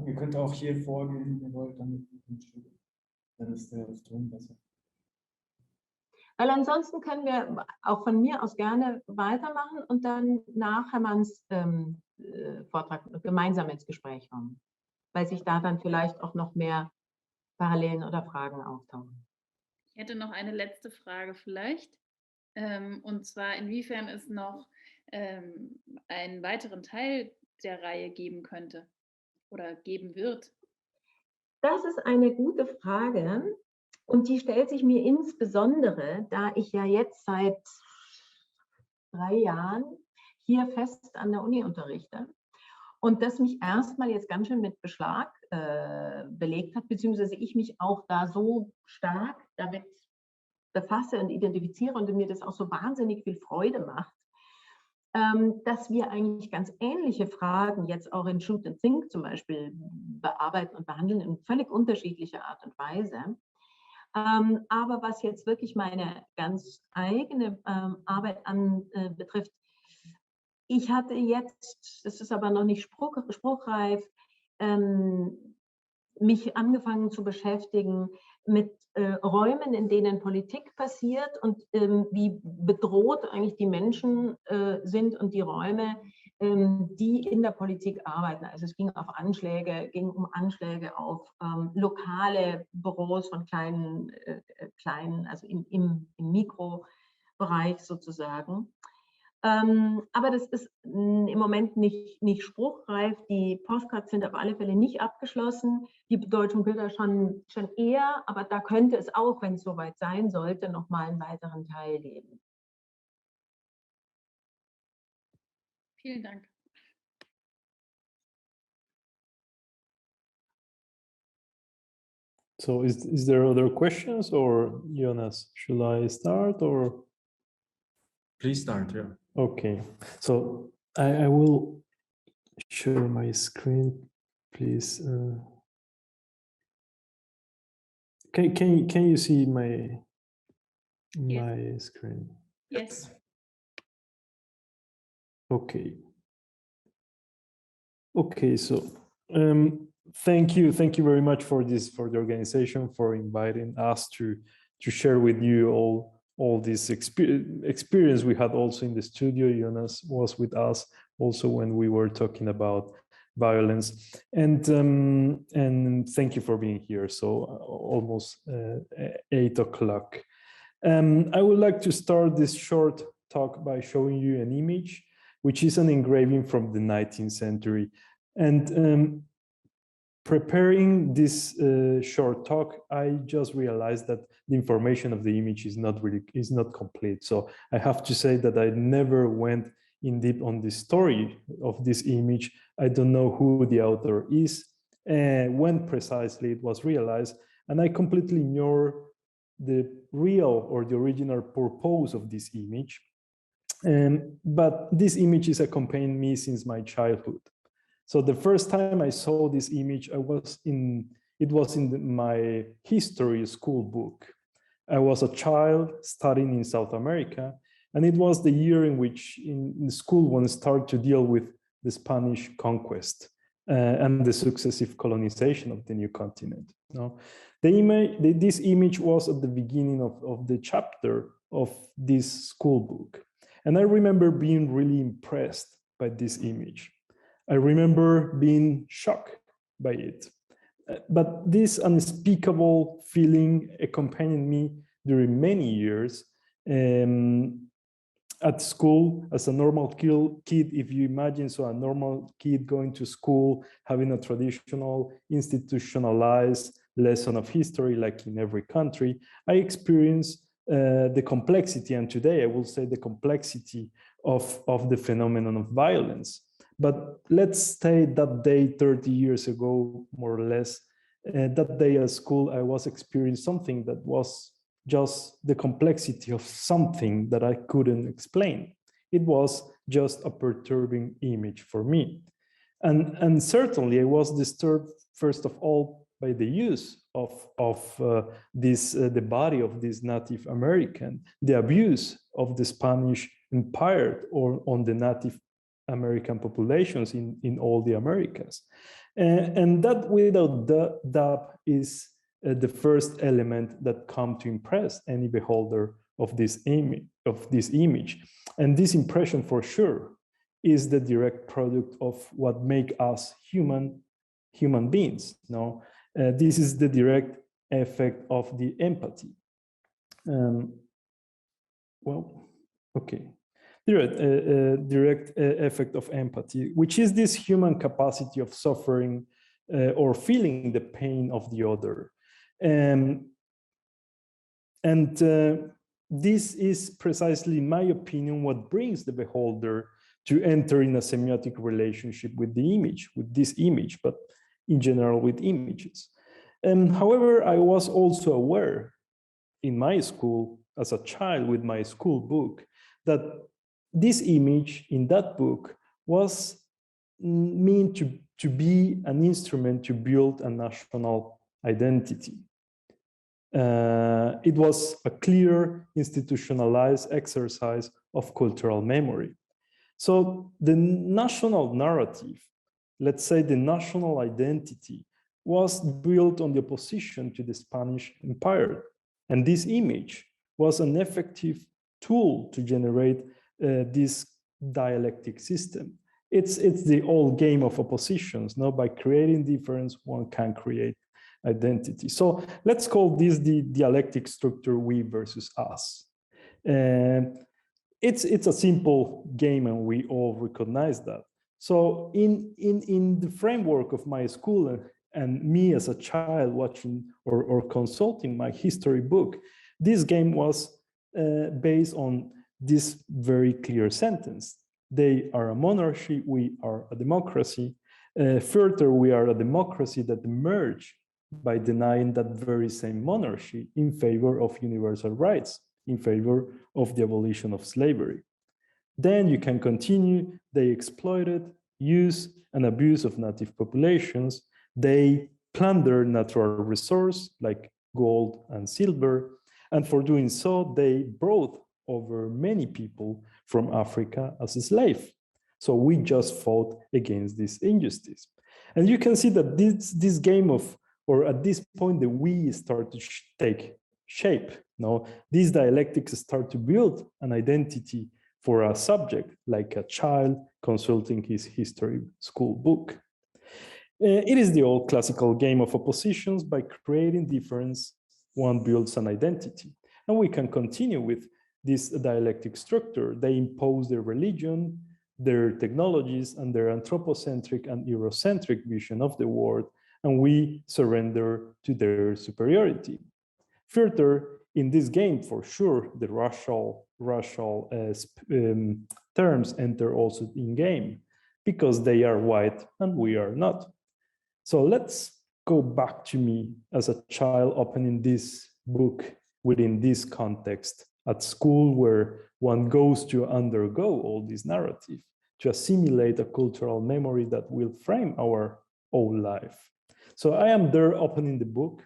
Ihr könnt auch hier vorgehen, wenn ihr wollt, dann ist der Ton besser. Weil ansonsten können wir auch von mir aus gerne weitermachen und dann nach Hermanns Vortrag gemeinsam ins Gespräch kommen, weil sich da dann vielleicht auch noch mehr Parallelen oder Fragen auftauchen. Ich hätte noch eine letzte Frage vielleicht, und zwar inwiefern es noch einen weiteren Teil der Reihe geben könnte oder geben wird. Das ist eine gute Frage und die stellt sich mir insbesondere, da ich ja jetzt seit 3 Jahren hier fest an der Uni unterrichte und das mich erstmal jetzt ganz schön mit Beschlag belegt hat, beziehungsweise ich mich auch da so stark damit befasse und identifiziere und mir das auch so wahnsinnig viel Freude macht, dass wir eigentlich ganz ähnliche Fragen jetzt auch in Shoot and Think zum Beispiel bearbeiten und behandeln in völlig unterschiedlicher Art und Weise. Aber was jetzt wirklich meine ganz eigene Arbeit betrifft, ich hatte jetzt, das ist aber noch nicht spruchreif, mich angefangen zu beschäftigen mit Räumen, in denen Politik passiert und wie bedroht eigentlich die Menschen sind und die Räume, die in der Politik arbeiten. Also es ging um Anschläge auf lokale Büros von kleinen, also im Mikrobereich sozusagen. Aber das ist im Moment nicht spruchreif. Die Postcards sind auf alle Fälle nicht abgeschlossen. Die Bedeutung Bilder schon eher, aber da könnte es auch, wenn es soweit sein sollte, nochmal einen weiteren Teil geben. Vielen Dank. So is there other questions, or Jonas, should I start, or? Please start, yeah. Okay, so I will share my screen, please. Can you see my screen? Yes. Okay. Okay, so thank you very much for the organization, for inviting us to share with you all this experience we had also in the studio. Jonas was with us also when we were talking about violence, and thank you for being here. So almost 8 o'clock. I would like to start this short talk by showing you an image, which is an engraving from the 19th century. And preparing this short talk, I just realized that the information of the image is not complete. So I have to say that I never went in deep on the story of this image. I don't know who the author is, when precisely it was realized, and I completely ignore the real or the original purpose of this image. But this image is accompanying me since my childhood. So the first time I saw this image, it was in my history school book. I was a child studying in South America, and it was the year in which in school one started to deal with the Spanish conquest and the successive colonization of the new continent. No? This image was at the beginning of the chapter of this school book. And I remember being really impressed by this image. I remember being shocked by it. But this unspeakable feeling accompanied me during many years. at school as a normal kid, if you imagine, so a normal kid going to school, having a traditional institutionalized lesson of history, like in every country, I experienced the complexity, and today I will say the complexity of the phenomenon of violence. But let's say that day 30 years ago, more or less, that day at school, I was experiencing something that was just the complexity of something that I couldn't explain. It was just a perturbing image for me. And certainly I was disturbed, first of all, by the use of the body of this Native American, the abuse of the Spanish Empire or on the Native American populations in all the Americas. And that without doubt is the first element that come to impress any beholder of this image. And this impression, for sure, is the direct product of what make us human beings. No, this is the direct effect of the empathy. Direct effect of empathy, which is this human capacity of suffering or feeling the pain of the other. This is precisely, in my opinion, what brings the beholder to enter in a semiotic relationship with the image, with this image, but in general with images. However, I was also aware in my school, as a child with my school book, that this image in that book was meant to be an instrument to build a national identity. It was a clear institutionalized exercise of cultural memory. So the national narrative, let's say the national identity, was built on the opposition to the Spanish Empire. And this image was an effective tool to generate this dialectic system. It's the old game of oppositions. No, by creating difference, one can create identity. So let's call this the dialectic structure, we versus us. It's a simple game, and we all recognize that. So in the framework of my school and me as a child watching or consulting my history book, this game was based on this very clear sentence. They are a monarchy, we are a democracy. Further, we are a democracy that emerged by denying that very same monarchy in favor of universal rights, in favor of the abolition of slavery. Then you can continue, they exploited, use, and abuse of native populations. They plunder natural resources like gold and silver. And for doing so, they brought over many people from Africa as a slave. So we just fought against this injustice. And you can see that this game of, or at this point, the we start to take shape. No, these dialectics start to build an identity for a subject, like a child consulting his history school book. It is the old classical game of oppositions. By creating difference, one builds an identity. And we can continue with this dialectic structure. They impose their religion, their technologies, and their anthropocentric and Eurocentric vision of the world, and we surrender to their superiority. Further, in this game, for sure, the racial terms enter also in game, because they are white and we are not. So let's go back to me as a child opening this book within this context at school, where one goes to undergo all this narrative, to assimilate a cultural memory that will frame our own life. So I am there opening the book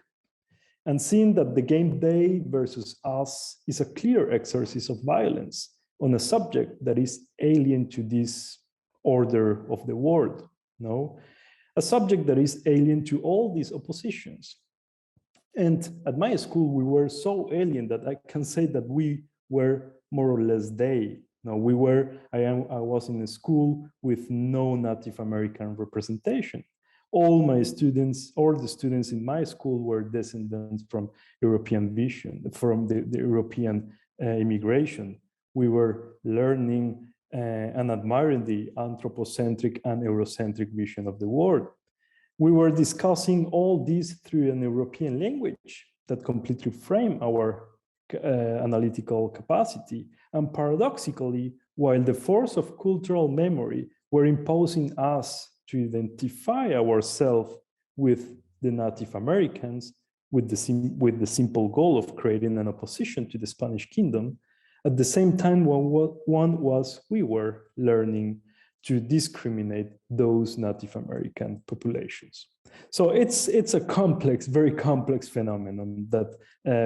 and seeing that the game they versus us is a clear exercise of violence on a subject that is alien to this order of the world, no? A subject that is alien to all these oppositions. And at my school, we were so alien that I can say that we were more or less they. No, I was in a school with no Native American representation. All my students, all the students in my school were descendants from European vision, from the European immigration. we were learning and admiring the anthropocentric and Eurocentric vision of the world. We were discussing all this through an European language that completely framed our analytical capacity. And paradoxically, while the force of cultural memory were imposing us to identify ourselves with the Native Americans, with the simple goal of creating an opposition to the Spanish kingdom, at the same time, we were learning to discriminate those Native American populations. So it's a complex, very complex phenomenon that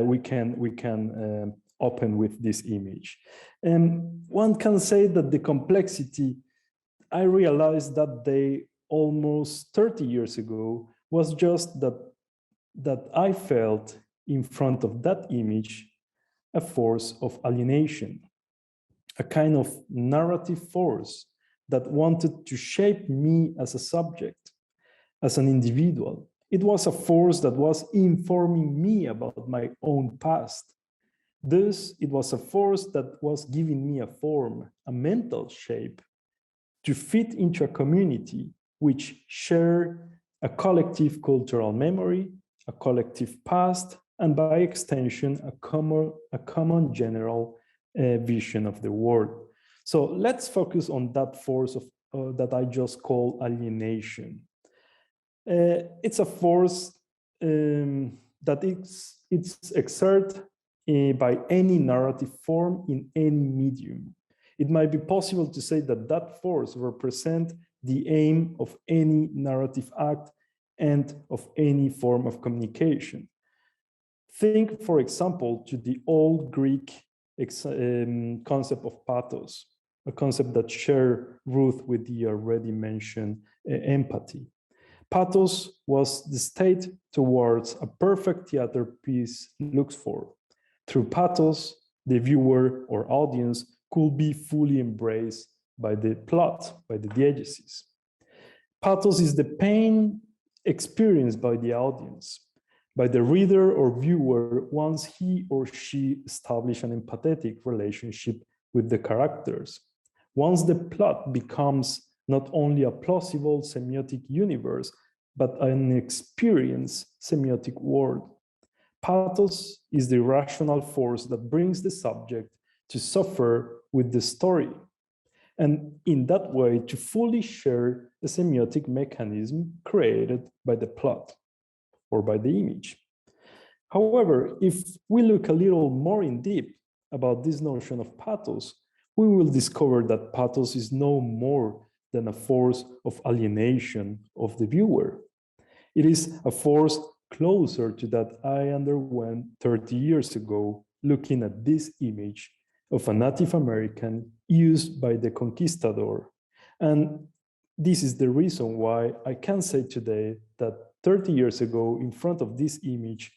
we can open with this image. And one can say that the complexity, I realized that day almost 30 years ago, was just that I felt in front of that image a force of alienation, a kind of narrative force that wanted to shape me as a subject, as an individual. It was a force that was informing me about my own past. Thus, it was a force that was giving me a form, a mental shape, to fit into a community which shared a collective cultural memory, a collective past, and by extension, a common general vision of the world. So let's focus on that force of that I just call alienation. It's a force that it's exerted by any narrative form in any medium. It might be possible to say that that force represents the aim of any narrative act and of any form of communication. Think, for example, to the old Greek concept of pathos, a concept that shares root with the already mentioned empathy. Pathos was the state towards a perfect theater piece looks for. Through pathos, the viewer or audience could be fully embraced by the plot, by the diegesis. Pathos is the pain experienced by the audience, by the reader or viewer once he or she establishes an empathetic relationship with the characters. Once the plot becomes not only a plausible semiotic universe, but an experienced semiotic world. Pathos is the rational force that brings the subject to suffer with the story, and in that way to fully share the semiotic mechanism created by the plot or by the image. However, if we look a little more in depth about this notion of pathos, we will discover that pathos is no more than a force of alienation of the viewer. It is a force closer to that I underwent 30 years ago, looking at this image of a Native American used by the conquistador. And this is the reason why I can say today that 30 years ago, in front of this image,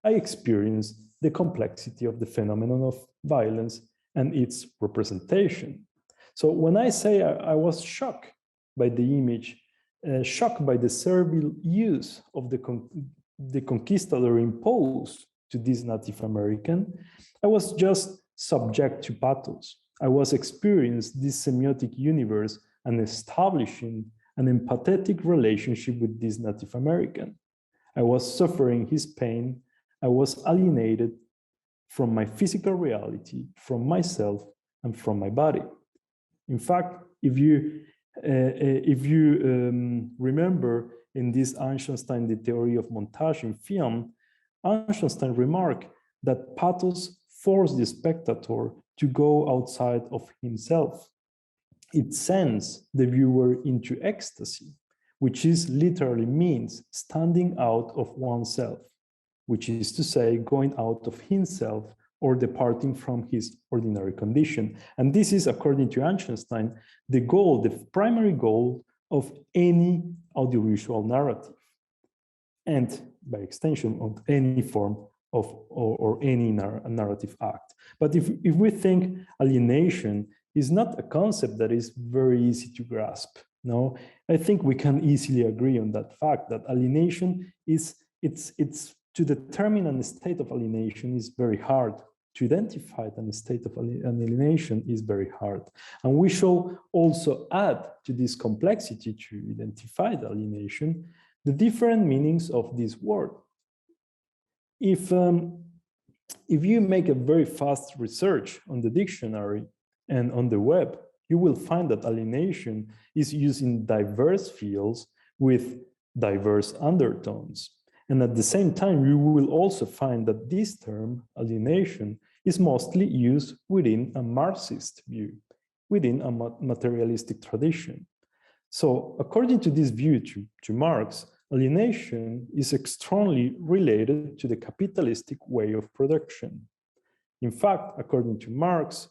I experienced the complexity of the phenomenon of violence and its representation. So when I say I was shocked by the image, shocked by the servile use of the conquistador imposed to this Native American, I was just subject to pathos. I was experiencing this semiotic universe and establishing an empathetic relationship with this Native American. I was suffering his pain. I was alienated from my physical reality, from myself, and from my body. In fact, if you remember in this Einstein, the theory of montage in film, Einstein remarked that pathos forced the spectator to go outside of himself. It sends the viewer into ecstasy, which is literally means standing out of oneself, which is to say, going out of himself or departing from his ordinary condition. And this is, according to Einstein, the goal, the primary goal of any audiovisual narrative, and by extension, of any form of or any narrative act. But if we think alienation is not a concept that is very easy to grasp, no, I think we can easily agree on that fact that alienation is, it's to determine a state of alienation is very hard to identify a state of alienation is very hard. And we shall also add to this complexity to identify the alienation, the different meanings of this word. If you make a very fast research on the dictionary and on the web, you will find that alienation is used in diverse fields with diverse undertones. And at the same time, you will also find that this term, alienation, is mostly used within a Marxist view, within a materialistic tradition. So according to this view to Marx, alienation is extremely related to the capitalistic way of production. In fact, according to Marx,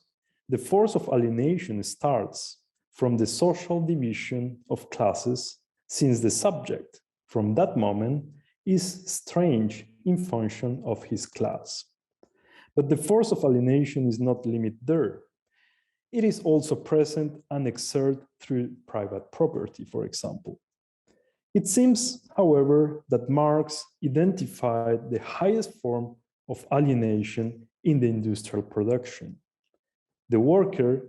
the force of alienation starts from the social division of classes, since the subject, from that moment, is strange in function of his class. But the force of alienation is not limited there. It is also present and exerted through private property, for example. It seems, however, that Marx identified the highest form of alienation in the industrial production. The worker,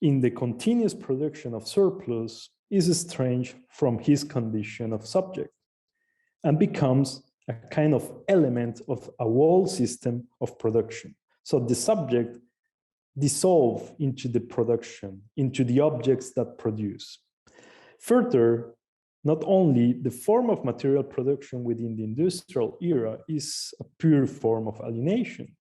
in the continuous production of surplus, is estranged from his condition of subject and becomes a kind of element of a whole system of production. So the subject dissolves into the production, into the objects that produce. Further, not only the form of material production within the industrial era is a pure form of alienation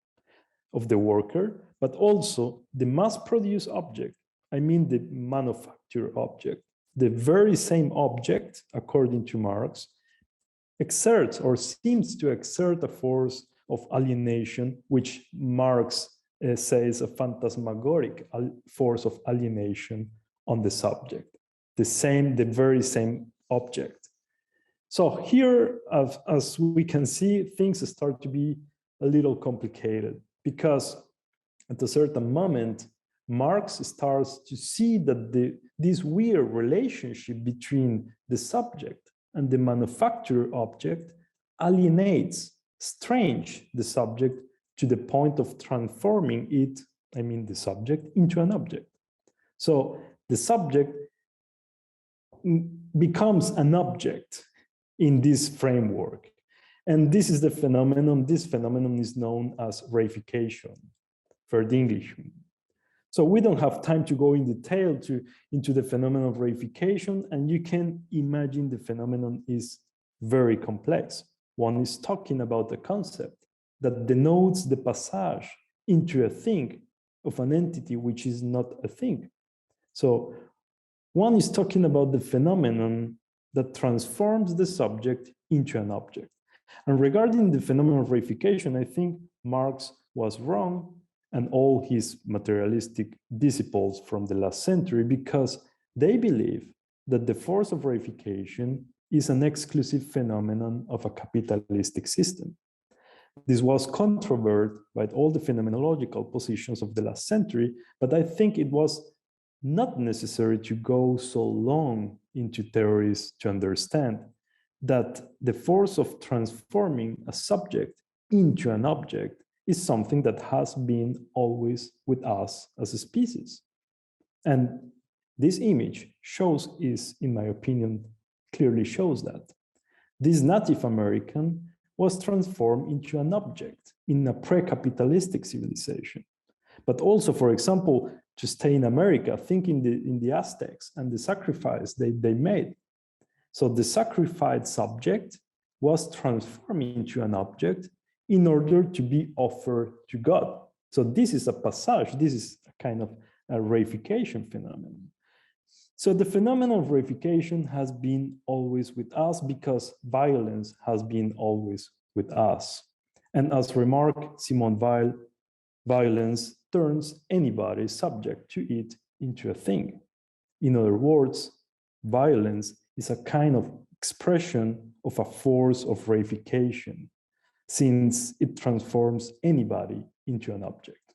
of the worker, but also the mass-produced object, I mean the manufactured object, the very same object, according to Marx, exerts or seems to exert a force of alienation, which Marx says a phantasmagoric force of alienation on the subject, the very same object. So here, as we can see, things start to be a little complicated, because at a certain moment, Marx starts to see that this weird relationship between the subject and the manufactured object alienates, strange the subject to the point of transforming it, I mean the subject, into an object. So the subject becomes an object in this framework. And this is the phenomenon, this phenomenon is known as reification, third English. So we don't have time to go in detail into the phenomenon of reification, and you can imagine the phenomenon is very complex. One is talking about a concept that denotes the passage into a thing of an entity which is not a thing. So one is talking about the phenomenon that transforms the subject into an object. And regarding the phenomenon of reification, I think Marx was wrong, and all his materialistic disciples from the last century, because they believe that the force of reification is an exclusive phenomenon of a capitalistic system. This was controverted by all the phenomenological positions of the last century, but I think it was not necessary to go so long into theories to understand that the force of transforming a subject into an object is something that has been always with us as a species. And this image in my opinion, clearly shows that. This Native American was transformed into an object in a pre-capitalistic civilization. But also, for example, to stay in America, think in the Aztecs and the sacrifice they made. So the sacrificed subject was transformed into an object in order to be offered to God. So this is a passage, this is a kind of a reification phenomenon. So the phenomenon of reification has been always with us because violence has been always with us. And as remarked Simone Weil, violence turns anybody subject to it into a thing. In other words, violence is a kind of expression of a force of reification, since it transforms anybody into an object.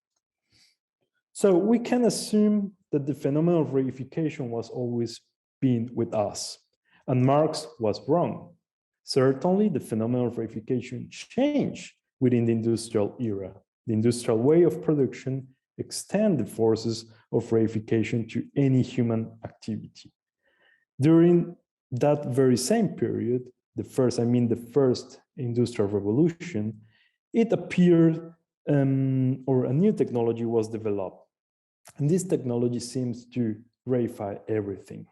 So we can assume that the phenomenon of reification was always been with us, and Marx was wrong. Certainly, the phenomenon of reification changed within the industrial era, The industrial way of production extends the forces of reification to any human activity. During that very same period, the first industrial revolution, it appeared or a new technology was developed. And this technology seems to reify everything.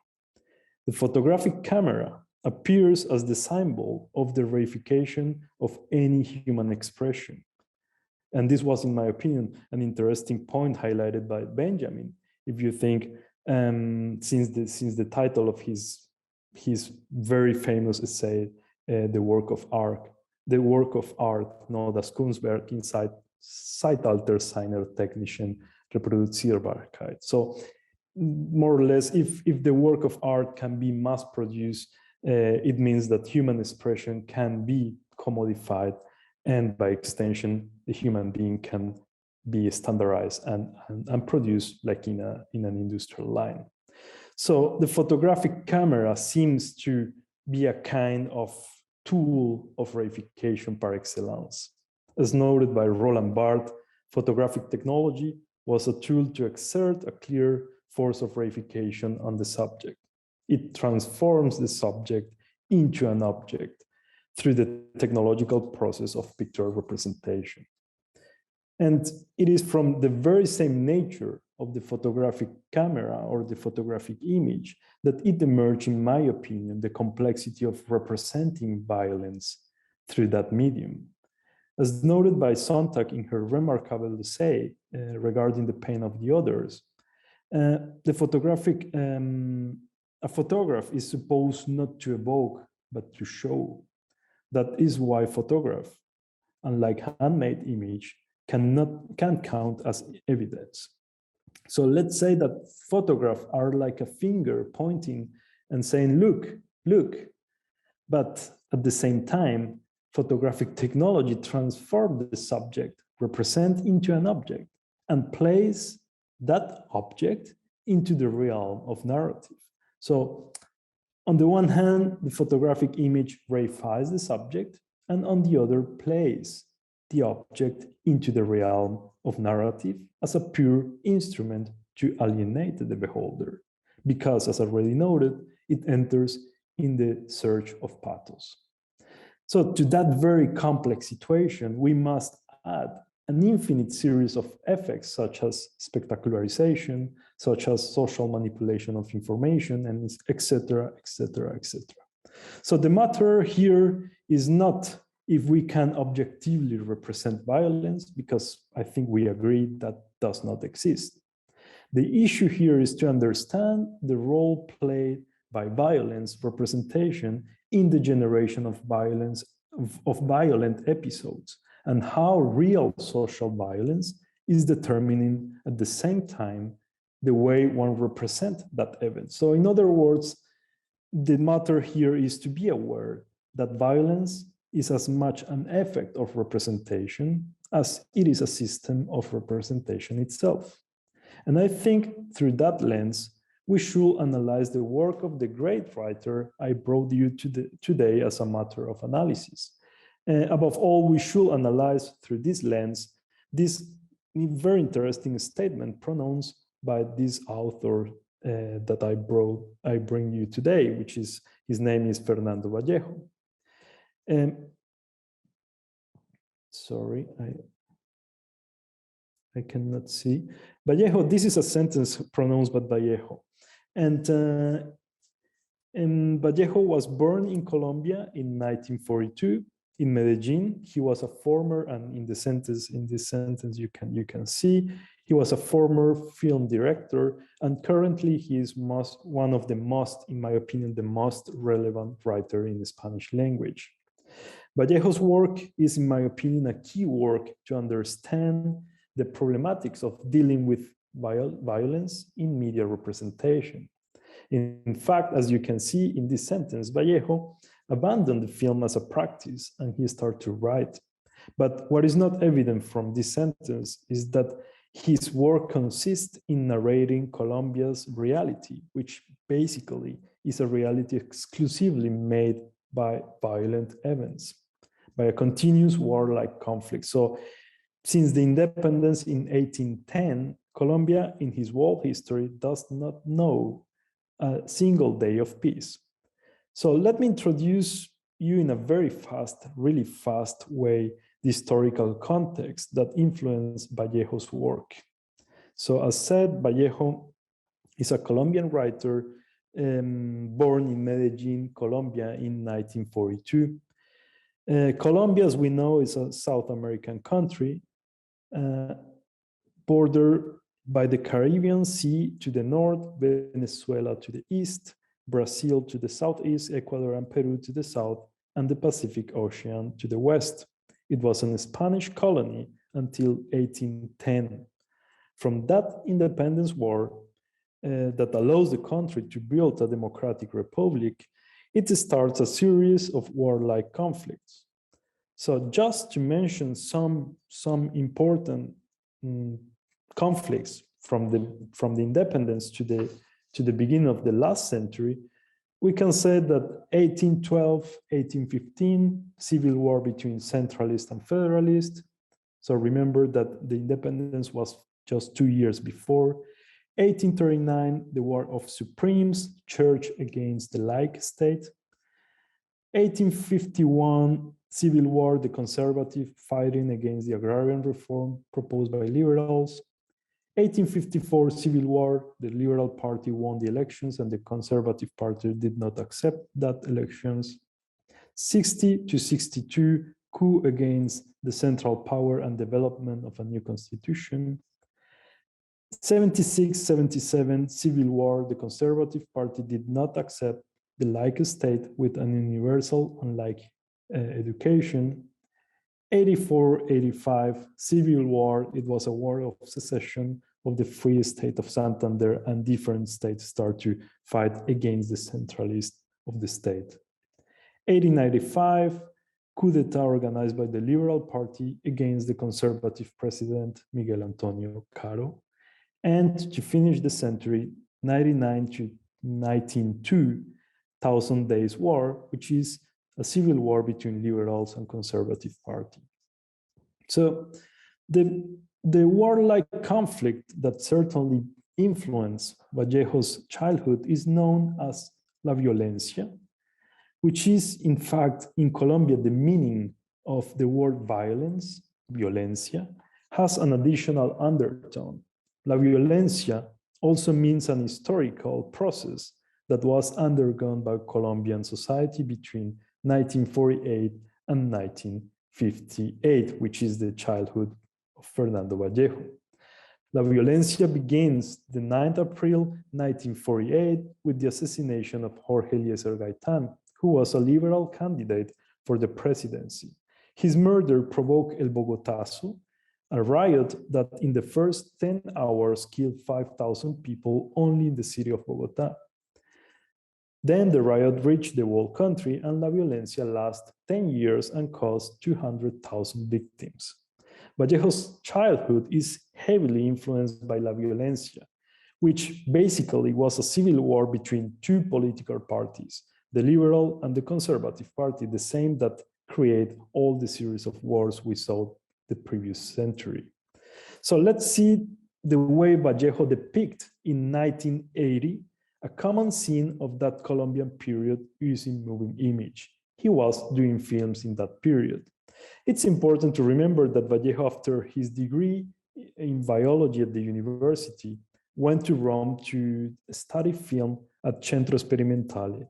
The photographic camera appears as the symbol of the reification of any human expression. And this was, in my opinion, an interesting point highlighted by Benjamin. If you think, since the title of his very famous essay, the work of art, no, das Kunstwerk in Zeitalter seiner technischen Reproduzierbarkeit. So more or less, if the work of art can be mass produced, it means that human expression can be commodified, and by extension, the human being can be standardized and produced like in an industrial line. So the photographic camera seems to be a kind of tool of reification par excellence. As noted by Roland Barthes, photographic technology was a tool to exert a clear force of reification on the subject. It transforms the subject into an object through the technological process of pictorial representation. And it is from the very same nature of the photographic camera or the photographic image that it emerged, in my opinion, the complexity of representing violence through that medium. As noted by Sontag in her remarkable essay regarding the pain of the others, a photograph is supposed not to evoke, but to show. That is why photograph, unlike handmade image, can't count as evidence. So let's say that photographs are like a finger pointing and saying, look, look. But at the same time, photographic technology transforms the subject, represent into an object, and place that object into the realm of narrative. So on the one hand, the photographic image reifies the subject, and on the other, places the object into the realm of narrative as a pure instrument to alienate the beholder, because, as already noted, it enters in the search of pathos. So to that very complex situation, we must add an infinite series of effects, such as spectacularization, such as social manipulation of information, and etc., etc., etc. So the matter here is not if we can objectively represent violence, because I think we agree that does not exist. The issue here is to understand the role played by violence representation in the generation of violence, of violent episodes, and how real social violence is determining at the same time the way one represents that event. So in other words, the matter here is to be aware that violence is as much an effect of representation as it is a system of representation itself. And I think through that lens, we should analyze the work of the great writer I brought you today as a matter of analysis. Above all, we should analyze through this lens this very interesting statement pronounced by this author that I bring you today, which is, his name is Fernando Vallejo. Sorry, I cannot see. Vallejo, this is a sentence pronounced by Vallejo. And Vallejo was born in Colombia in 1942, in Medellin. He was a former, and in this sentence you can see, he was a former film director, and currently he is one of the most, in my opinion, the most relevant writer in the Spanish language. Vallejo's work is, in my opinion, a key work to understand the problematics of dealing with violence in media representation. In fact, as you can see in this sentence, Vallejo abandoned the film as a practice and he started to write. But what is not evident from this sentence is that his work consists in narrating Colombia's reality, which basically is a reality exclusively made by violent events, by a continuous warlike conflict. So Since the independence in 1810, Colombia in his world history does not know a single day of peace. So let me introduce you in a very fast, really fast way, the historical context that influenced Vallejo's work. So as said, Vallejo is a Colombian writer born in Medellin, Colombia in 1942. Colombia, as we know, is a South American country bordered by the Caribbean Sea to the north, Venezuela to the east, Brazil to the southeast, Ecuador and Peru to the south, and the Pacific Ocean to the west. It was a Spanish colony until 1810. From that independence war that allows the country to build a democratic republic, it starts a series of warlike conflicts. So just to mention some important conflicts from the independence to the beginning of the last century, we can say that 1812, 1815, civil war between centralists and federalists. So remember that the independence was just 2 years before. 1839, the War of Supremes, church against the laic state. 1851, civil war, the conservative fighting against the agrarian reform proposed by liberals. 1854 civil war, the Liberal Party won the elections and the Conservative Party did not accept that elections. 60 to 62 coup against the central power and development of a new constitution. 76, 77 civil war, the Conservative Party did not accept the laic state with an universal and laic education. 84, 85 civil war, it was a war of secession of the free state of Santander, and different states start to fight against the centralists of the state. 1895, coup d'etat organized by the Liberal Party against the conservative president Miguel Antonio Caro. And to finish the century, 99 to 1902, 1,000 Days War, which is a civil war between liberals and conservative party. So the warlike conflict that certainly influenced Vallejo's childhood is known as la violencia, which is in fact in Colombia the meaning of the word violence, violencia, has an additional undertone. La violencia also means an historical process that was undergone by Colombian society between 1948 and 1958, which is the childhood of Fernando Vallejo. La violencia begins the 9th April 1948 with the assassination of Jorge Eliezer Gaitán, who was a liberal candidate for the presidency. His murder provoked El Bogotazo, a riot that in the first 10 hours killed 5,000 people only in the city of Bogotá. Then the riot reached the whole country and La Violencia lasted 10 years and caused 200,000 victims. Vallejo's childhood is heavily influenced by La Violencia, which basically was a civil war between two political parties, the Liberal and the Conservative Party, the same that create all the series of wars we saw the previous century. So let's see the way Vallejo depicts in 1980 a common scene of that Colombian period using moving image. He was doing films in that period. It's important to remember that Vallejo, after his degree in biology at the university, went to Rome to study film at Centro Sperimentale.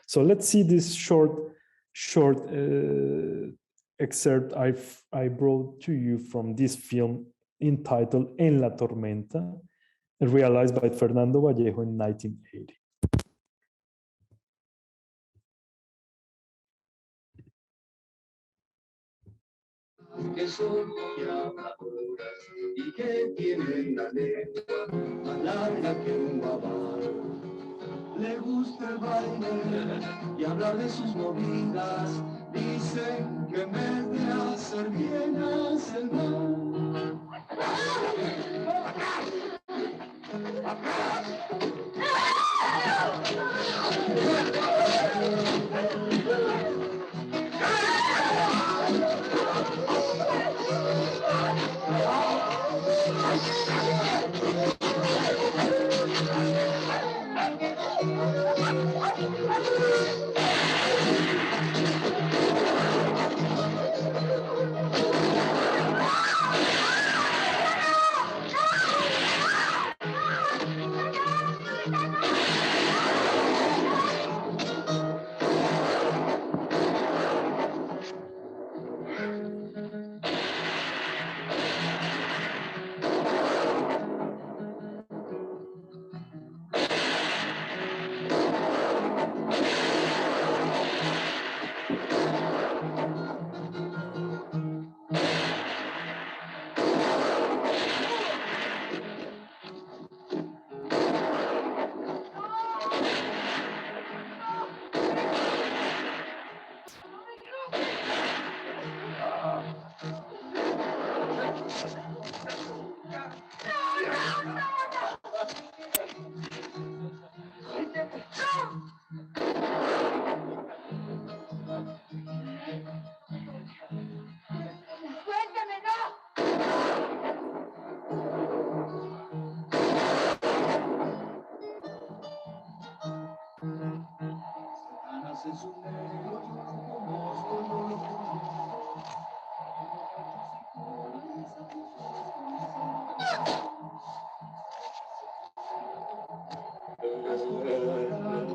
So let's see this short excerpt I brought to you from this film entitled En la Tormenta, realized by Fernando Vallejo in 1980. Que son muy habladoras y que tienen la lengua más larga que un babano. Le gusta el baile y hablar de sus movidas. Dicen que en vez de hacer bien hace el mal.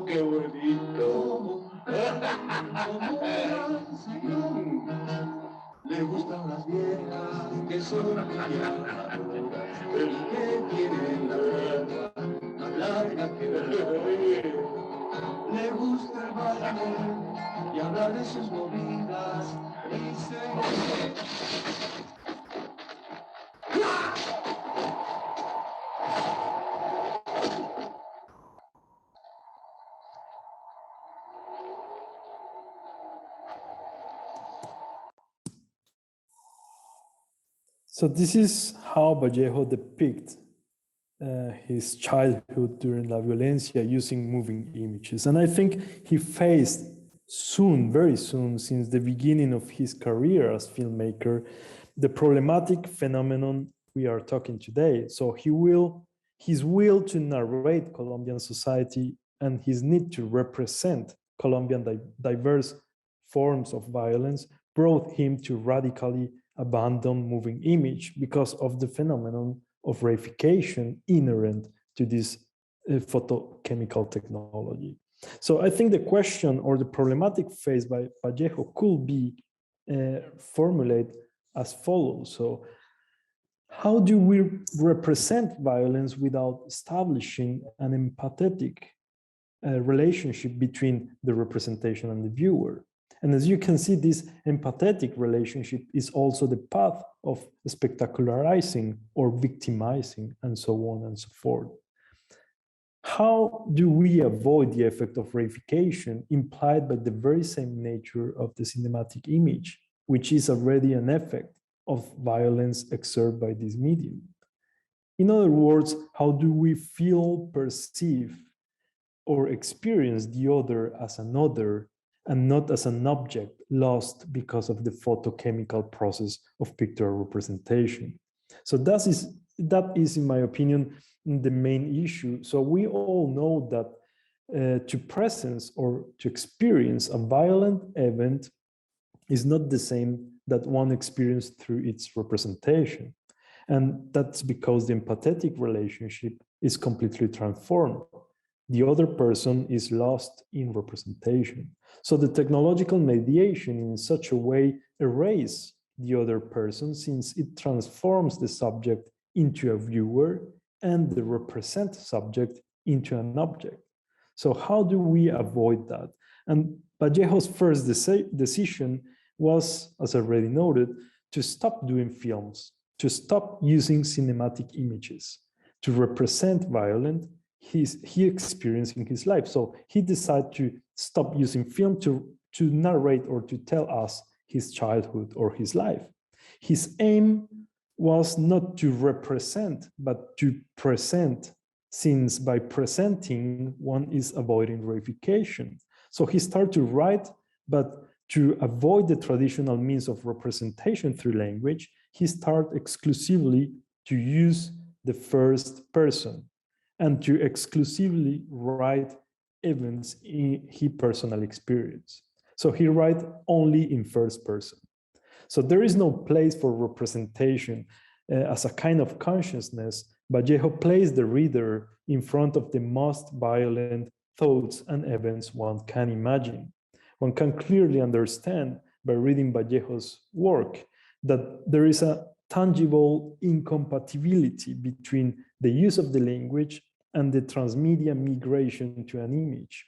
Qué bonito. Le gustan las viejas que son pilladas, el que tiene la lengua más larga que el río. Le gusta el baile y hablar de sus movidas. Dice So this is how Vallejo depicts his childhood during La Violencia using moving images. And I think he faced soon, very soon, since the beginning of his career as filmmaker, the problematic phenomenon we are talking today. So his will to narrate Colombian society and his need to represent Colombian diverse forms of violence brought him to radically abandon moving image because of the phenomenon of reification inherent to this photochemical technology. So I think the question or the problematic faced by Vallejo could be formulated as follows. So how do we represent violence without establishing an empathetic relationship between the representation and the viewer? And as you can see, this empathetic relationship is also the path of spectacularizing or victimizing, and so on and so forth. How do we avoid the effect of reification implied by the very same nature of the cinematic image, which is already an effect of violence exerted by this medium? In other words, how do we feel, perceive, or experience the other as another and not as an object lost because of the photochemical process of pictorial representation? So that is, in my opinion, the main issue. So we all know that to presence or to experience a violent event is not the same that one experienced through its representation. And that's because the empathetic relationship is completely transformed. The other person is lost in representation. So the technological mediation in such a way erases the other person, since it transforms the subject into a viewer and the represent subject into an object. So how do we avoid that? And Vallejo's first decision was, as I already noted, to stop doing films, to stop using cinematic images, to represent violence he experienced in his life. So he decided to stop using film to narrate or to tell us his childhood or his life. His aim was not to represent, but to present, since by presenting, one is avoiding reification. So he started to write, but to avoid the traditional means of representation through language, he started exclusively to use the first person and to exclusively write events he personally experienced. So he writes only in first person. So there is no place for representation as a kind of consciousness. Vallejo placed the reader in front of the most violent thoughts and events one can imagine. One can clearly understand by reading Vallejo's work that there is a tangible incompatibility between the use of the language and the transmedia migration to an image.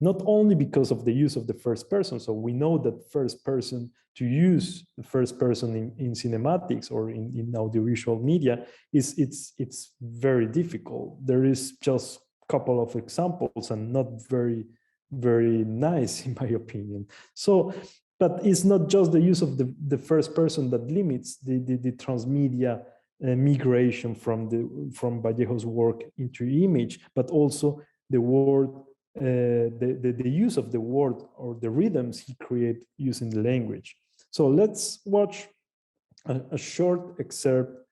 Not only because of the use of the first person, so we know that first person, to use the first person in cinematics or in audiovisual media, it's very difficult. There is just a couple of examples and not very, very nice in my opinion. So, but it's not just the use of the first person that limits the transmedia migration from Vallejo's work into image, but also the word, the use of the word or the rhythms he created using the language. So let's watch a short excerpt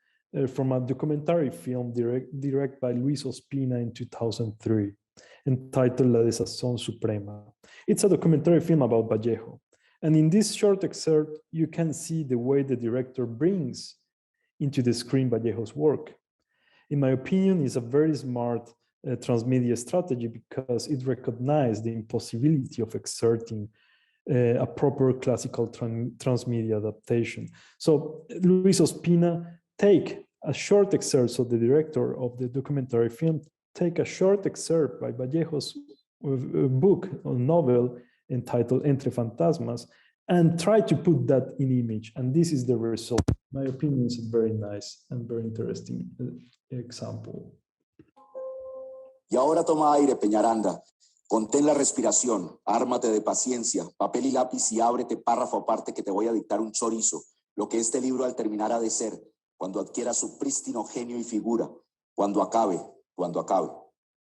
from a documentary film directed by Luis Ospina in 2003, entitled La Desazón Suprema. It's a documentary film about Vallejo. And in this short excerpt, you can see the way the director brings into the screen Vallejo's work. In my opinion, it's a very smart transmedia strategy because it recognized the impossibility of exerting a proper classical transmedia adaptation. So Luis Ospina take a short excerpt, so the director of the documentary film take a short excerpt by Vallejo's book or novel entitled Entre Fantasmas and try to put that in image. And this is the result. My opinion is a very nice and very interesting example. Y ahora toma aire, Peñaranda. Contén la respiración, ármate de paciencia, papel y lápiz y ábrete párrafo aparte que te voy a dictar un chorizo, lo que este libro al terminar ha de ser, cuando adquiera su prístino genio y figura, cuando acabe.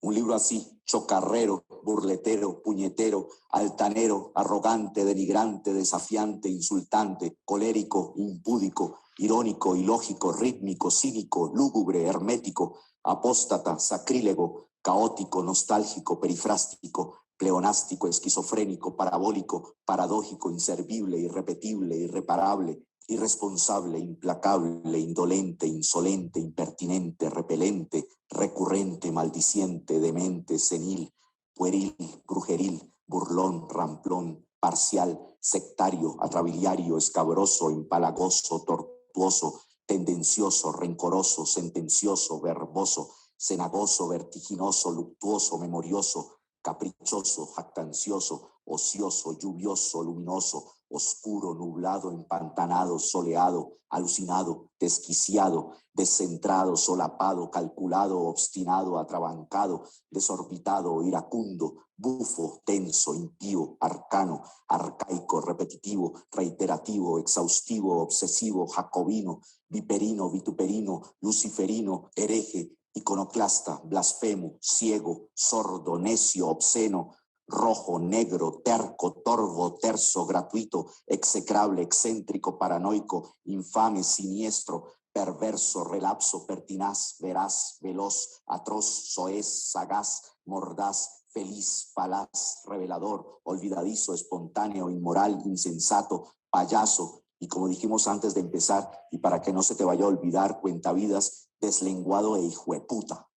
Un libro así, chocarrero, burletero, puñetero, altanero, arrogante, denigrante, desafiante, insultante, colérico, impúdico, irónico, ilógico, rítmico, cínico, lúgubre, hermético, apóstata, sacrílego, caótico, nostálgico, perifrástico, pleonástico, esquizofrénico, parabólico, paradójico, inservible, irrepetible, irreparable, irresponsable, implacable, indolente, insolente, impertinente, repelente, recurrente, maldiciente, demente, senil, pueril, brujeril, burlón, ramplón, parcial, sectario, atrabiliario, escabroso, empalagoso, tortuoso, tendencioso, rencoroso, sentencioso, verboso, cenagoso, vertiginoso, luctuoso, memorioso, caprichoso, jactancioso, ocioso, lluvioso, luminoso, oscuro, nublado, empantanado, soleado, alucinado, desquiciado, descentrado, solapado, calculado, obstinado, atrabancado, desorbitado, iracundo, bufo, tenso, impío, arcano, arcaico, repetitivo, reiterativo, exhaustivo, obsesivo, jacobino, viperino, vituperino, luciferino, hereje, iconoclasta, blasfemo, ciego, sordo, necio, obsceno, rojo, negro, terco, torvo, terso, gratuito, execrable, excéntrico, paranoico, infame, siniestro, perverso, relapso, pertinaz, veraz, veloz, atroz, soez, sagaz, mordaz, feliz, falaz, revelador, olvidadizo, espontáneo, inmoral, insensato, payaso, y como dijimos antes de empezar, y para que no se te vaya a olvidar, cuentavidas, deslenguado e hijueputa.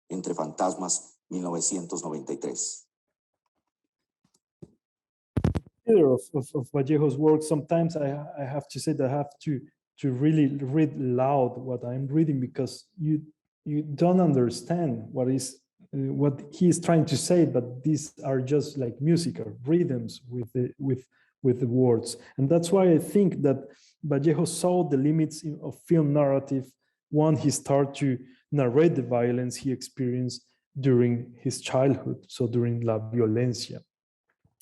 Entre Fantasmas, 1993. Of Vallejo's work, sometimes I have to say that I have to really read loud what I'm reading because you don't understand what he is trying to say, but these are just like musical rhythms with the words. And that's why I think that Vallejo saw the limits of film narrative when he started to narrate the violence he experienced during his childhood, so during La Violencia.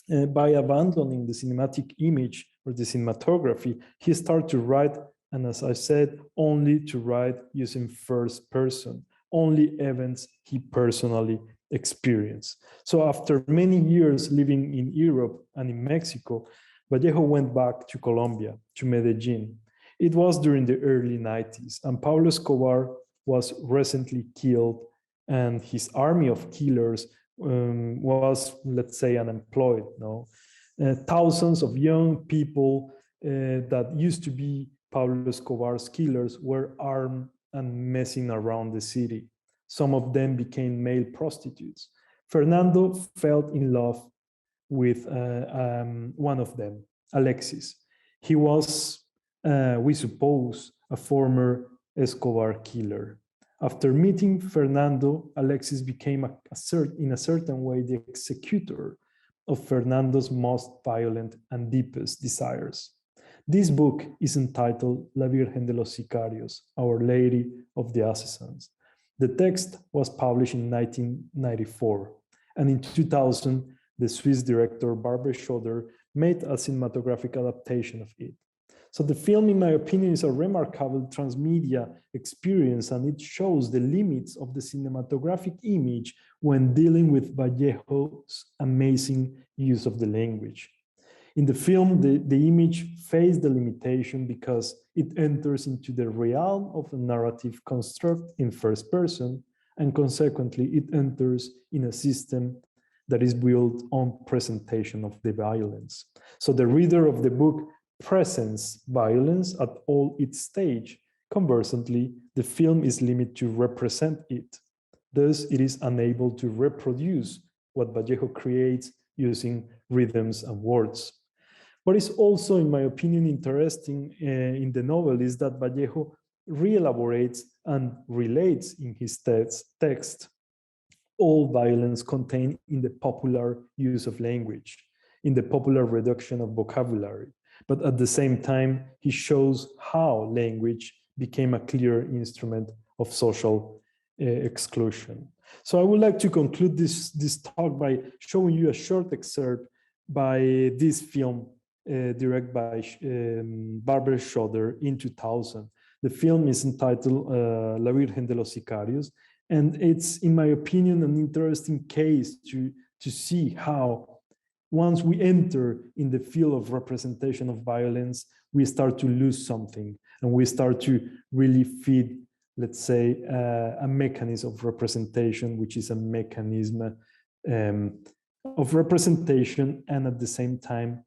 By abandoning the cinematic image or the cinematography, he started to write, and as I said, only to write using first person, only events he personally experienced. So after many years living in Europe and in Mexico, Vallejo went back to Colombia, to Medellin. It was during the early 90s, and Pablo Escobar was recently killed, and his army of killers was, let's say, unemployed. No, thousands of young people that used to be Pablo Escobar's killers were armed and messing around the city. Some of them became male prostitutes. Fernando fell in love with one of them, Alexis. He was, we suppose, a former Escobar killer. After meeting Fernando, Alexis became in a certain way the executor of Fernando's most violent and deepest desires. This book is entitled La Virgen de los Sicarios, Our Lady of the Assassins. The text was published in 1994, and in 2000, the Swiss director Barbara Schroeder made a cinematographic adaptation of it. So the film, in my opinion, is a remarkable transmedia experience, and it shows the limits of the cinematographic image when dealing with Vallejo's amazing use of the language. In the film, the image faces the limitation because it enters into the realm of a narrative construct in first person, and consequently, it enters in a system that is built on presentation of the violence. So the reader of the book presents violence at all its stage. Conversely, the film is limited to represent it. Thus, it is unable to reproduce what Vallejo creates using rhythms and words. What is also, in my opinion, interesting in the novel is that Vallejo re-elaborates and relates in his text all violence contained in the popular use of language, in the popular reduction of vocabulary. But at the same time, he shows how language became a clear instrument of social exclusion. So I would like to conclude this talk by showing you a short excerpt by this film directed by Barbara Schroeder in 2000. The film is entitled La Virgen de los Sicarios, and it's, in my opinion, an interesting case to see how once we enter in the field of representation of violence, we start to lose something, and we start to really feed, let's say, a mechanism of representation, which is a mechanism of representation and at the same time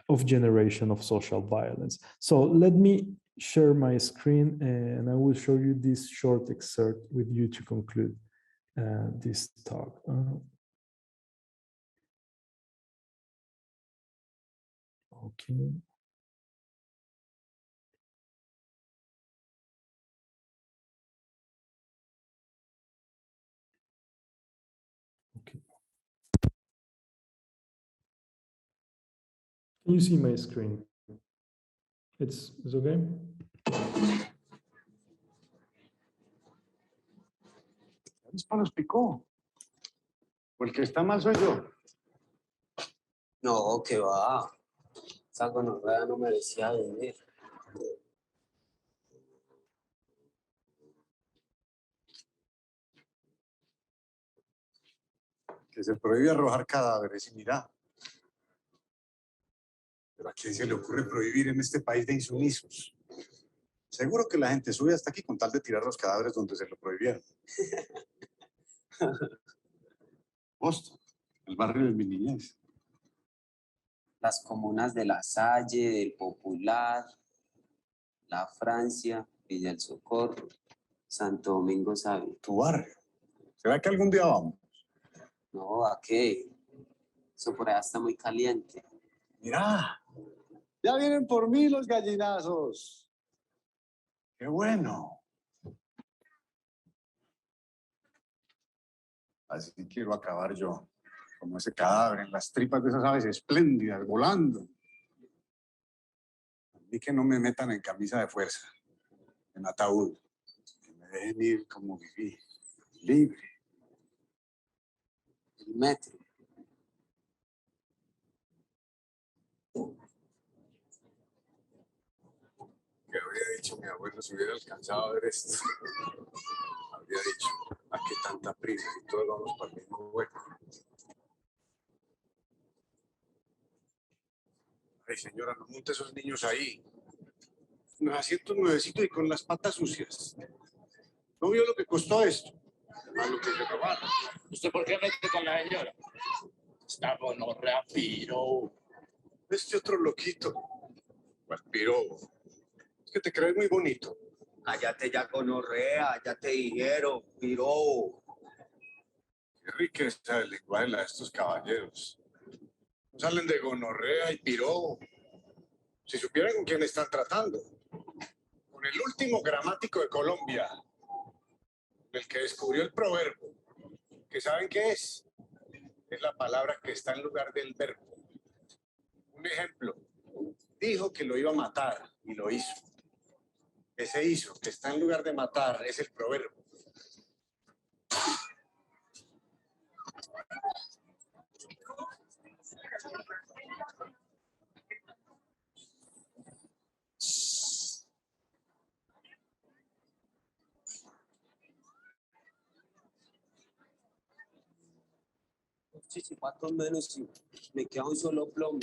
of generation of social violence. So let me share my screen and I will show you this short excerpt with you to conclude this talk. Okay. Okay. Can you see my screen? It's okay? Esto lo explicó. O el que está mal soy yo. No, que va. Esa gonorrea no merecía venir. Que se prohíbe arrojar cadáveres y mira. Pero ¿a quién se le ocurre prohibir en este país de insumisos? Seguro que la gente sube hasta aquí con tal de tirar los cadáveres donde se lo prohibieron. Boston, el barrio de mi niñez. Las comunas de La Salle, del Popular, La Francia, Villa del Socorro, Santo Domingo Sabio. Tu barrio. ¿Será que algún día vamos? No, ¿a qué? Eso por allá está muy caliente. Mirá, ya vienen por mí los gallinazos. ¡Qué bueno! Así quiero acabar yo, como ese cadáver en las tripas de esas aves espléndidas, volando. A mí que no me metan en camisa de fuerza, en ataúd, que me dejen ir como viví, libre. El metro. Que habría dicho mi abuelo si hubiera alcanzado a ver esto. Habría dicho, ¿a qué tanta prisa? Y todos vamos para el mismo hueco. Ay, señora, no monte esos niños ahí. Unos asientos nuevecitos y con las patas sucias. ¿No vio lo que costó esto? Además, lo que yo no vale. ¿Usted por qué mete con la señora? Está gonorrea, piro. Este otro loquito. Pues piro. Es que te crees muy bonito. Cállate ya, gonorrea, ya te dijeron, piro. Qué riqueza el lenguaje de estos caballeros. No salen de gonorrea y piro. Si supieran con quién están tratando. Con el último gramático de Colombia. El que descubrió el proverbio. ¿Que saben qué es? Es la palabra que está en lugar del verbo. Un ejemplo. Dijo que lo iba a matar y lo hizo. Ese hizo, que está en lugar de matar, es el proverbio. Sí, 4 menos y me queda un solo plomo.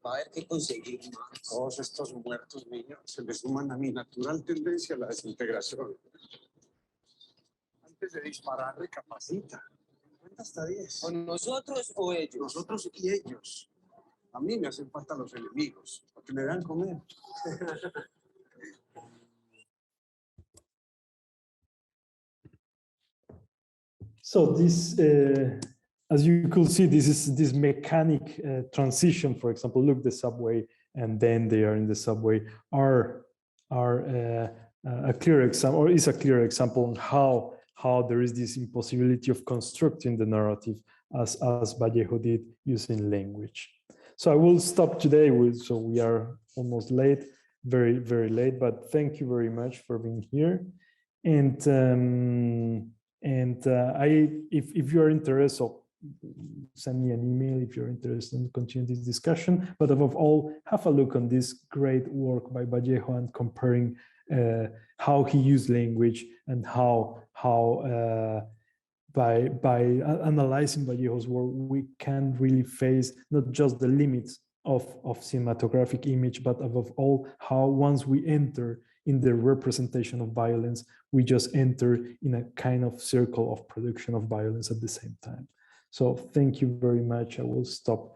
Va a haber que conseguir más. Todos estos muertos, niños, se les suman a mi natural tendencia a la desintegración. Antes de disparar, recapacita. Cuenta hasta 10. ¿Con nosotros o ellos? Nosotros y ellos. A mí me hacen falta los enemigos, porque me dan comer. So this, as you could see, this is this mechanic transition. For example, look, the subway, and then they are in the subway are a clear example, or is a clear example on how there is this impossibility of constructing the narrative as Vallejo did using language. So I will stop today. So we are almost late, very, very late, but thank you very much for being here. And if you are interested, so send me an email if you're interested in continuing this discussion. But above all, have a look on this great work by Vallejo and comparing how he used language and how by analyzing Vallejo's work, we can really face not just the limits of cinematographic image, but above all, how once we enter in the representation of violence, we just enter in a kind of circle of production of violence at the same time. So thank you very much. I will stop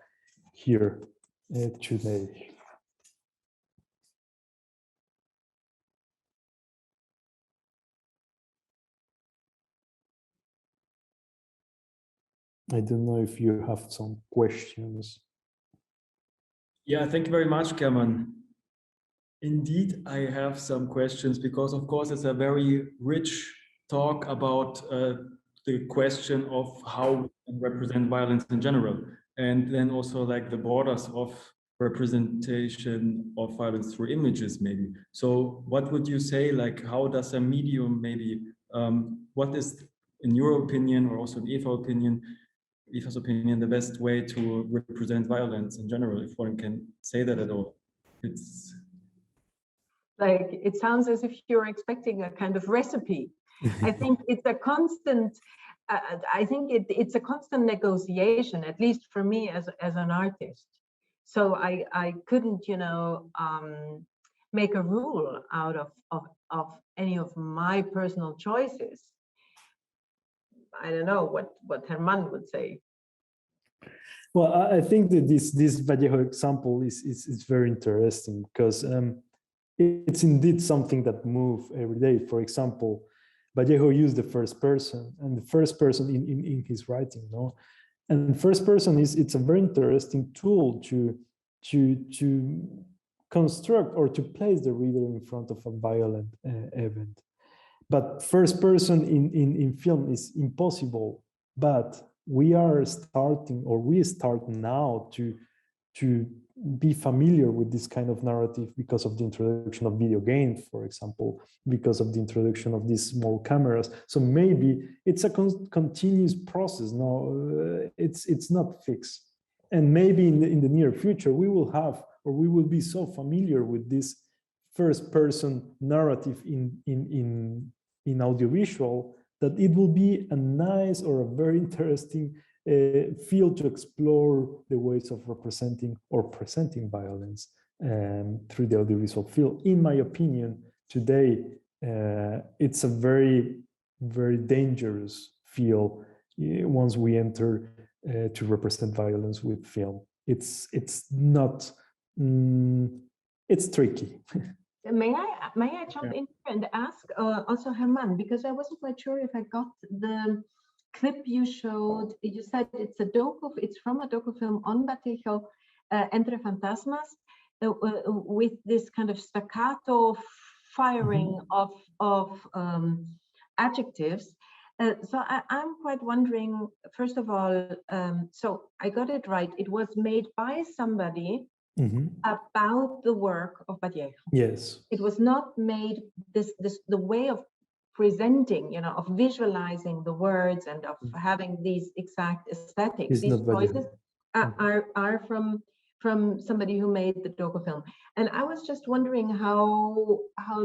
here today. I don't know if you have some questions. Yeah, thank you very much, German. Indeed, I have some questions because, of course, it's a very rich talk about the question of how we can represent violence in general, and then also like the borders of representation of violence through images, maybe. So what would you say, like, how does a medium maybe, what is, in your opinion, or also in Eva's opinion, the best way to represent violence in general, if one can say that at all? It's like, it sounds as if you're expecting a kind of recipe. I think it's a constant, it's a constant negotiation, at least for me as an artist. So I couldn't, make a rule out of any of my personal choices. I don't know what Herman would say. Well, I think that this Vallejo example is very interesting because it's indeed something that moves every day. For example, Vallejo used the first person, and the first person in his writing, no? And first person it's a very interesting tool to construct or to place the reader in front of a violent event. But first person in film is impossible. But we start now to be familiar with this kind of narrative because of the introduction of video games, for example, because of the introduction of these small cameras. So maybe it's a continuous process. No, it's not fixed. And maybe in the near future, we will be so familiar with this first-person narrative in audiovisual that it will be a nice or a very interesting field to explore the ways of representing or presenting violence through the audiovisual field. In my opinion, today, it's a very, very dangerous feel once we enter to represent violence with film. It's not. It's tricky. May I jump in and ask also Herman, because I wasn't quite sure if I got the clip you showed. You said it's from a docu film on Vallejo, Entre Fantasmas, with this kind of staccato firing of adjectives. So I'm quite wondering, first of all, so I got it right. It was made by somebody about the work of Vallejo. Yes. It was not made, the way of presenting, of visualizing the words and of having these exact aesthetics. These choices are from somebody who made the docu film. And I was just wondering how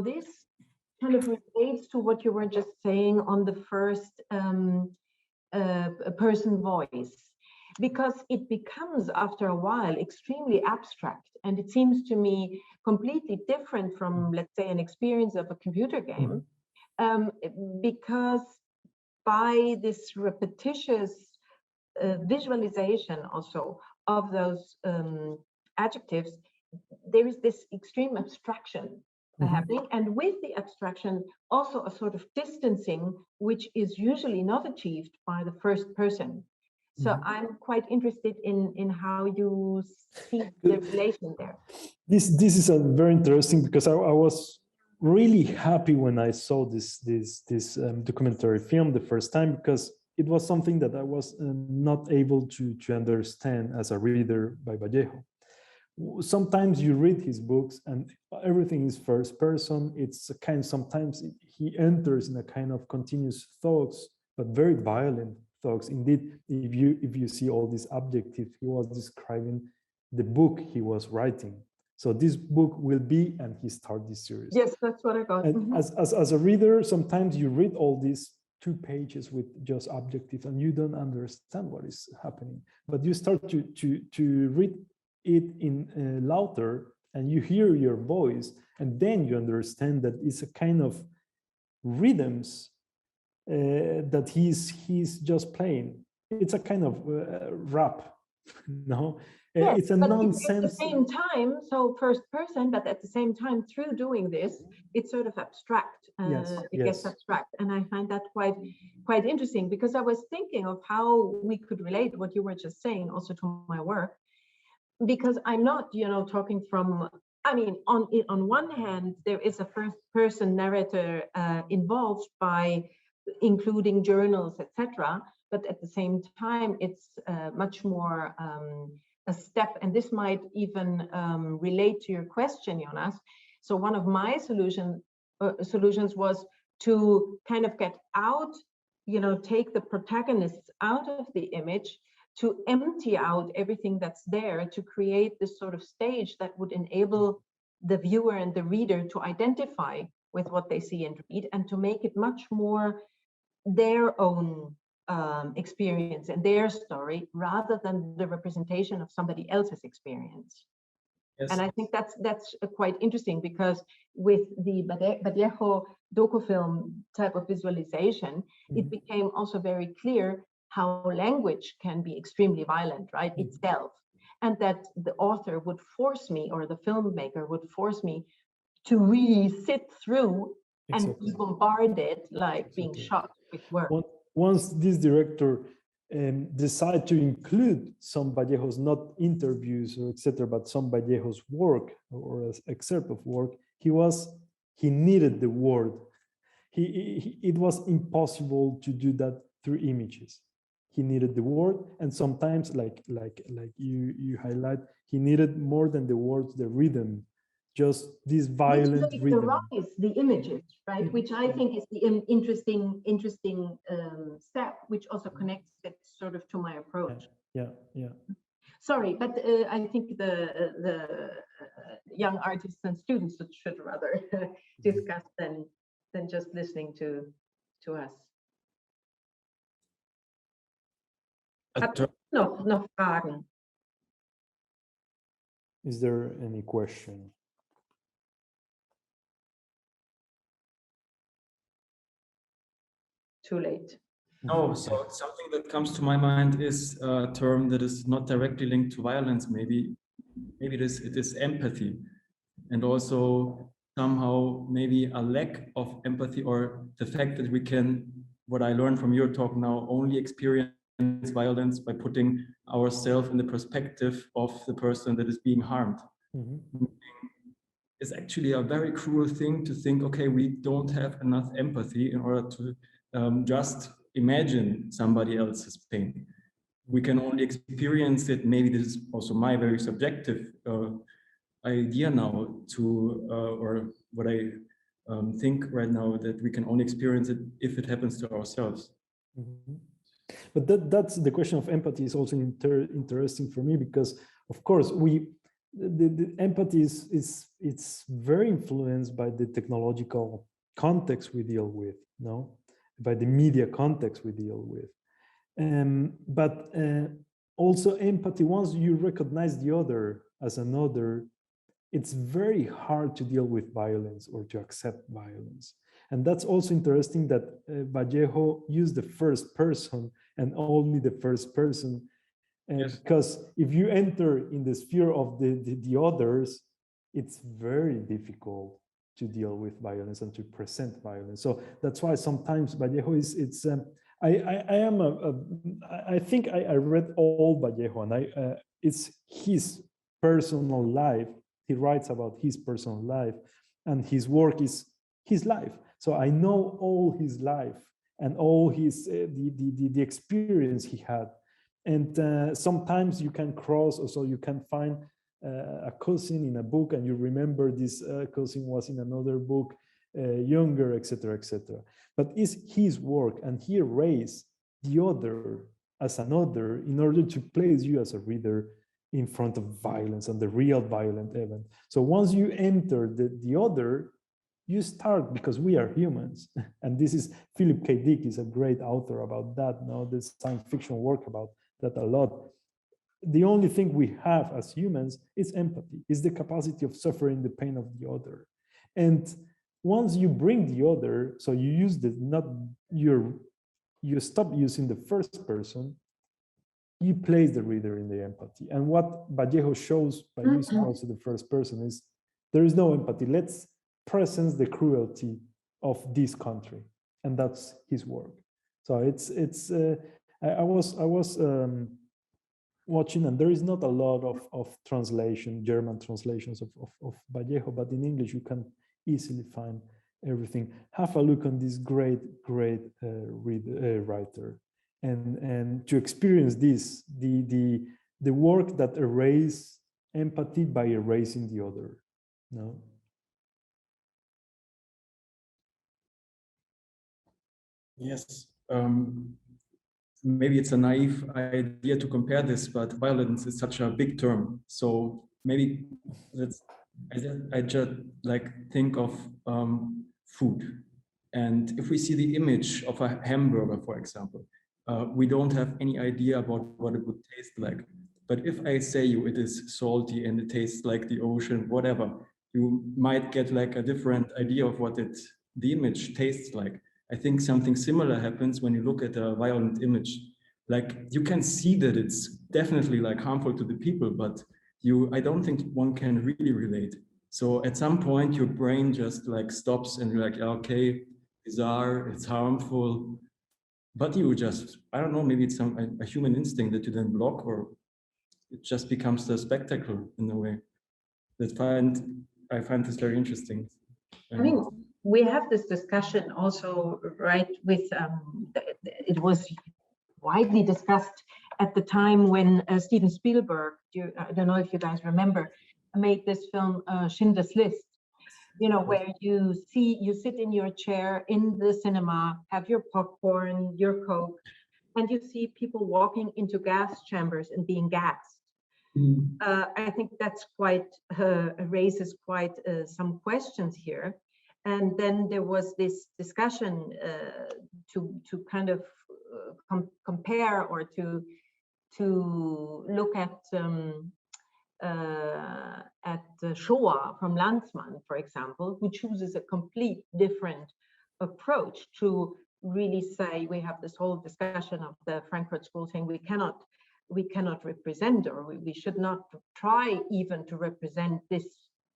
this kind of relates to what you were just saying on the first person voice, because it becomes after a while extremely abstract, and it seems to me completely different from, let's say, an experience of a computer game, because by this repetitious visualization also of those adjectives, there is this extreme abstraction happening, and with the abstraction also a sort of distancing, which is usually not achieved by the first person. So I'm quite interested in how you see the relation there. This is a very interesting, because I was really happy when I saw this documentary film the first time, because it was something that I was not able to understand as a reader by Vallejo. Sometimes you read his books and everything is first person. It's a kind, sometimes he enters in a kind of continuous thoughts, but very violent thoughts. Indeed, if you see all these adjectives, he was describing the book he was writing. So this book will be, and he started this series. Yes, that's what I got. And as a reader, sometimes you read all these 2 pages with just adjectives and you don't understand what is happening. But you start to read it in louder, and you hear your voice, and then you understand that it's a kind of rhythms that he's just playing. It's a kind of rap, no? Yes, it's a but nonsense. at the same time, so first person, but at the same time, through doing this, it's sort of abstract. It gets abstract, and I find that quite interesting, because I was thinking of how we could relate what you were just saying also to my work, because I'm not, talking from. I mean, on one hand, there is a first person narrator involved by including journals, etc. But at the same time, it's much more a step, and this might even relate to your question, Jonas. So one of my solutions was to kind of get out, take the protagonists out of the image, to empty out everything that's there, to create this sort of stage that would enable the viewer and the reader to identify with what they see and read, and to make it much more their own experience and their story, rather than the representation of somebody else's experience. Yes. And I think that's quite interesting, because with the Vallejo docu-film type of visualization, it became also very clear how language can be extremely violent, right, itself. And that the author would force me, or the filmmaker would force me, to really sit through and be bombarded, like being shot with words. Once this director decided to include some Vallejo's, not interviews or etc., but some Vallejo's work or an excerpt of work, he needed the word. It was impossible to do that through images. He needed the word, and sometimes, like you highlight, he needed more than the words, the rhythm. Just this violent rhythm. The images, right? Which I think is the interesting step, which also connects it sort of to my approach. Yeah. Sorry, but I think the young artists and students should rather discuss than just listening to us. Noch Fragen? Is there any question? Too late. No, so something that comes to my mind is a term that is not directly linked to violence. Maybe it is empathy, and also somehow maybe a lack of empathy, or the fact that we can, what I learned from your talk now, only experience violence by putting ourselves in the perspective of the person that is being harmed. It's actually a very cruel thing to think, okay, we don't have enough empathy in order to just imagine somebody else's pain. We can only experience it. Maybe this is also my very subjective idea now, or what I think right now, that we can only experience it if it happens to ourselves. But that's the question of empathy is also interesting for me, because of course the empathy it's very influenced by the technological context we deal with, no, by the media context we deal with, but also empathy, once you recognize the other as another, it's very hard to deal with violence or to accept violence. And that's also interesting that Vallejo used the first person and only the first person. Yes. Because if you enter in the sphere of the others, it's very difficult to deal with violence and to present violence. So that's why sometimes Vallejo I think I read all Vallejo, and it's his personal life. He writes about his personal life, and his work is his life. So I know all his life and all his the experience he had. And sometimes you can cross, or so you can find a cousin in a book, and you remember this cousin was in another book, younger, etc., etc. But it's his work, and he raised the other as another in order to place you as a reader in front of violence and the real violent event. So once you enter the other, you start, because we are humans, and this is Philip K. Dick is a great author about that. No, the science fiction work about that a lot. The only thing we have as humans is empathy, is the capacity of suffering the pain of the other. And once you bring the other, so you use you stop using the first person, you place the reader in the empathy. And what Vallejo shows by using also the first person is there is no empathy. Let's presence the cruelty of this country, and that's his work. So I was watching, and there is not a lot of translation, German translations of Vallejo, but in English you can easily find everything. Have a look on this great writer, and to experience this, the work that erases empathy by erasing the other. No. Yes. Maybe it's a naive idea to compare this, but violence is such a big term. So maybe I just like think of food. And if we see the image of a hamburger, for example, we don't have any idea about what it would taste like. But if I say you it is salty and it tastes like the ocean, whatever, you might get like a different idea of what the image tastes like. I think something similar happens when you look at a violent image. Like you can see that it's definitely like harmful to the people, but I don't think one can really relate. So at some point your brain just like stops and you're like, okay, bizarre, it's harmful. But you just, I don't know, maybe it's a human instinct that you then block, or it just becomes the spectacle in a way. I find this very interesting. I mean, we have this discussion also, right, with, it was widely discussed at the time when Steven Spielberg, I don't know if you guys remember, made this film Schindler's List, you know, where you sit in your chair in the cinema, have your popcorn, your Coke, and you see people walking into gas chambers and being gassed. I think that's raises quite some questions here. And then there was this discussion to kind of compare or to look at Shoah from Lanzmann, for example, who chooses a complete different approach to really say, we have this whole discussion of the Frankfurt School saying we cannot represent, or we should not try even to represent this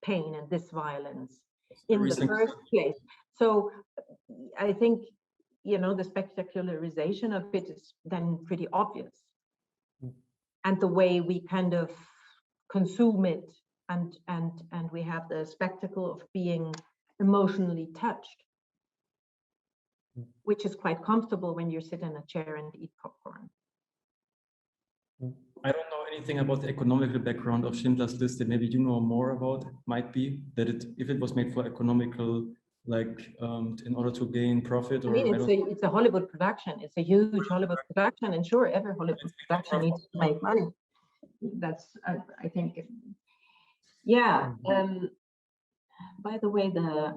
pain and this violence in the first place. So I think, you know, the spectacularization of it is then pretty obvious. And the way we kind of consume it, and we have the spectacle of being emotionally touched, which is quite comfortable when you sit in a chair and eat popcorn. I don't know anything about the economical background of Schindler's List, that maybe you know more about. Might be that if it was made for economical, like in order to gain profit, or I mean, it's a Hollywood production. It's a huge Hollywood production, and sure, every Hollywood production needs to make money. That's I think, yeah. By the way,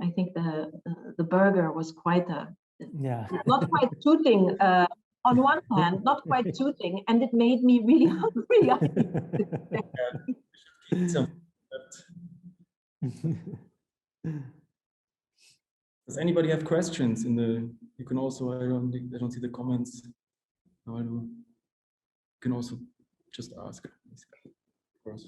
I think the burger was quite not quite suiting. On one hand, not quite suiting, and it made me really hungry. Does anybody have questions in the? You can also. I don't see the comments. No, I do. You can also just ask. Of course.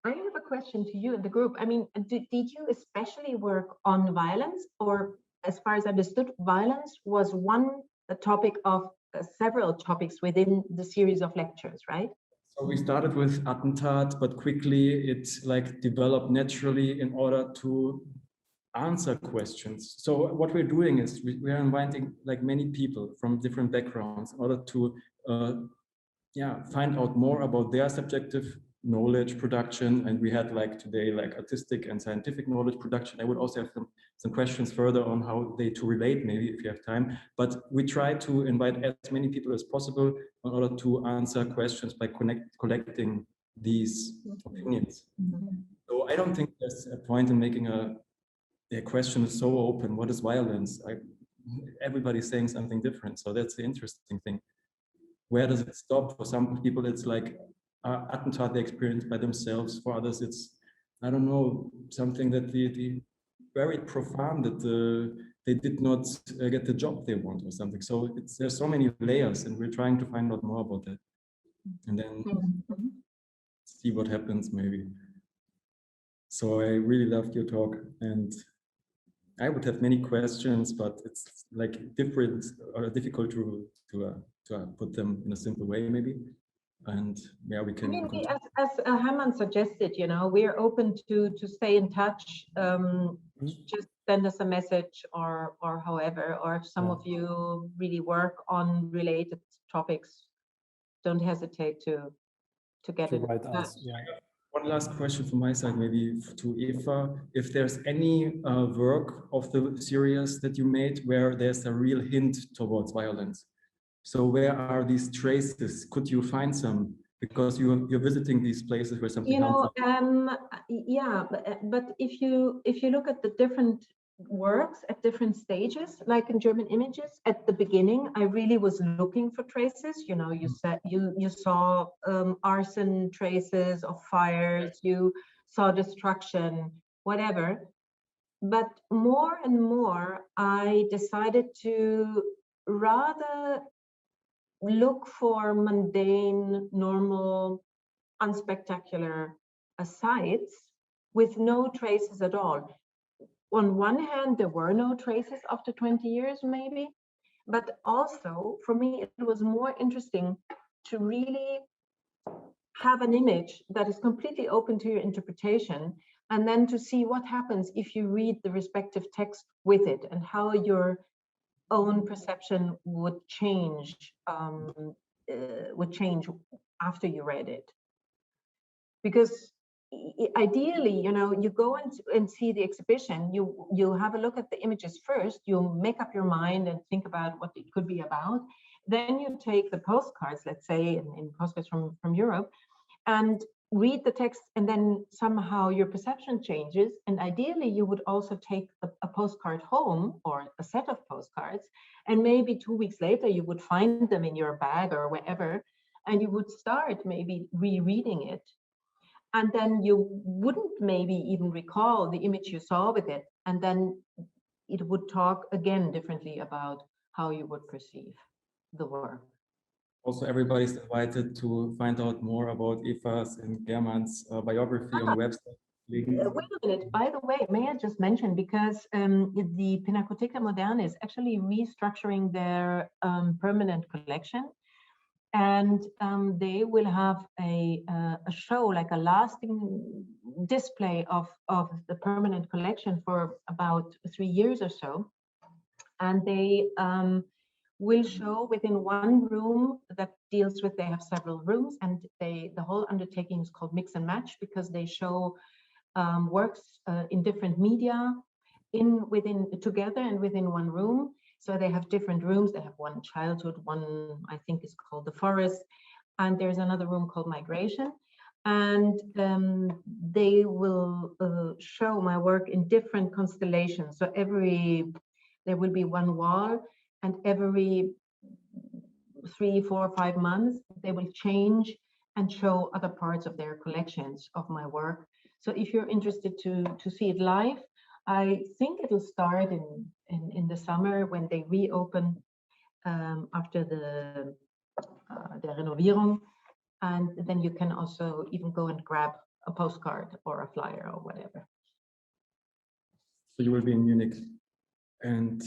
I have a question to you in the group. I mean, did you especially work on violence, or as far as I understood, violence was one topic of several topics within the series of lectures, right? So we started with Attentat, but quickly it like developed naturally in order to answer questions. So what we're doing is we are inviting like many people from different backgrounds in order to find out more about their subjective knowledge production. And we had like today like artistic and scientific knowledge production. I would also have some questions further on how they to relate, maybe if you have time. But we try to invite as many people as possible in order to answer questions by collecting these opinions. So I don't think there's a point in making a question is so open. What is violence? Everybody's saying something different. So that's the interesting thing. Where does it stop? For some people, it's like Attentat they experience by themselves. For others, it's, I don't know, something that the very profound, that they did not get the job they want or something. So there's so many layers, and we're trying to find out more about that. And then see what happens maybe. So I really loved your talk, and I would have many questions, but it's like different or difficult to put them in a simple way, maybe. And yeah, we can. I mean, as Herman suggested, you know, we're open to stay in touch. Just send us a message, or however, or if some of you really work on related topics, don't hesitate to get it. One last question from my side, maybe to Eva. If there's any work of the series that you made where there's a real hint towards violence. So where are these traces? Could you find some? Because you're visiting these places where something. You know, yeah, but if you look at the different works at different stages, like in German Images, at the beginning, I really was looking for traces. You know, you said you saw arson traces of fires, you saw destruction, whatever. But more and more, I decided to rather look for mundane, normal, unspectacular sites with no traces at all. On one hand, there were no traces after 20 years, maybe, but also for me, it was more interesting to really have an image that is completely open to your interpretation, and then to see what happens if you read the respective text with it, and how your own perception would change after you read it. Because ideally, you know, you go and see the exhibition, you have a look at the images first, you make up your mind and think about what it could be about. Then you take the postcards, let's say in postcards from Europe, and read the text, and then somehow your perception changes. And ideally, you would also take a postcard home, or a set of postcards, and maybe 2 weeks later, you would find them in your bag or wherever, and you would start maybe rereading it. And then you wouldn't maybe even recall the image you saw with it. And then it would talk again differently about how you would perceive the work. Also, everybody's invited to find out more about Eva's and German's biography on the website. Wait a minute, by the way, may I just mention, because the Pinakothek der Moderne is actually restructuring their permanent collection, and they will have a show, like a lasting display of the permanent collection for about 3 years or so. And they will show within one room that deals with, they have several rooms, and the whole undertaking is called Mix and Match, because they show works in different media together and within one room. So they have different rooms. They have one childhood, one I think is called The Forest, and there's another room called Migration. And they will show my work in different constellations. So there will be one wall, and every 3, 4, 5 months, they will change and show other parts of their collections of my work. So if you're interested to see it live, I think it'll start in the summer when they reopen after the Renovierung, and then you can also even go and grab a postcard or a flyer or whatever. So you will be in Munich, and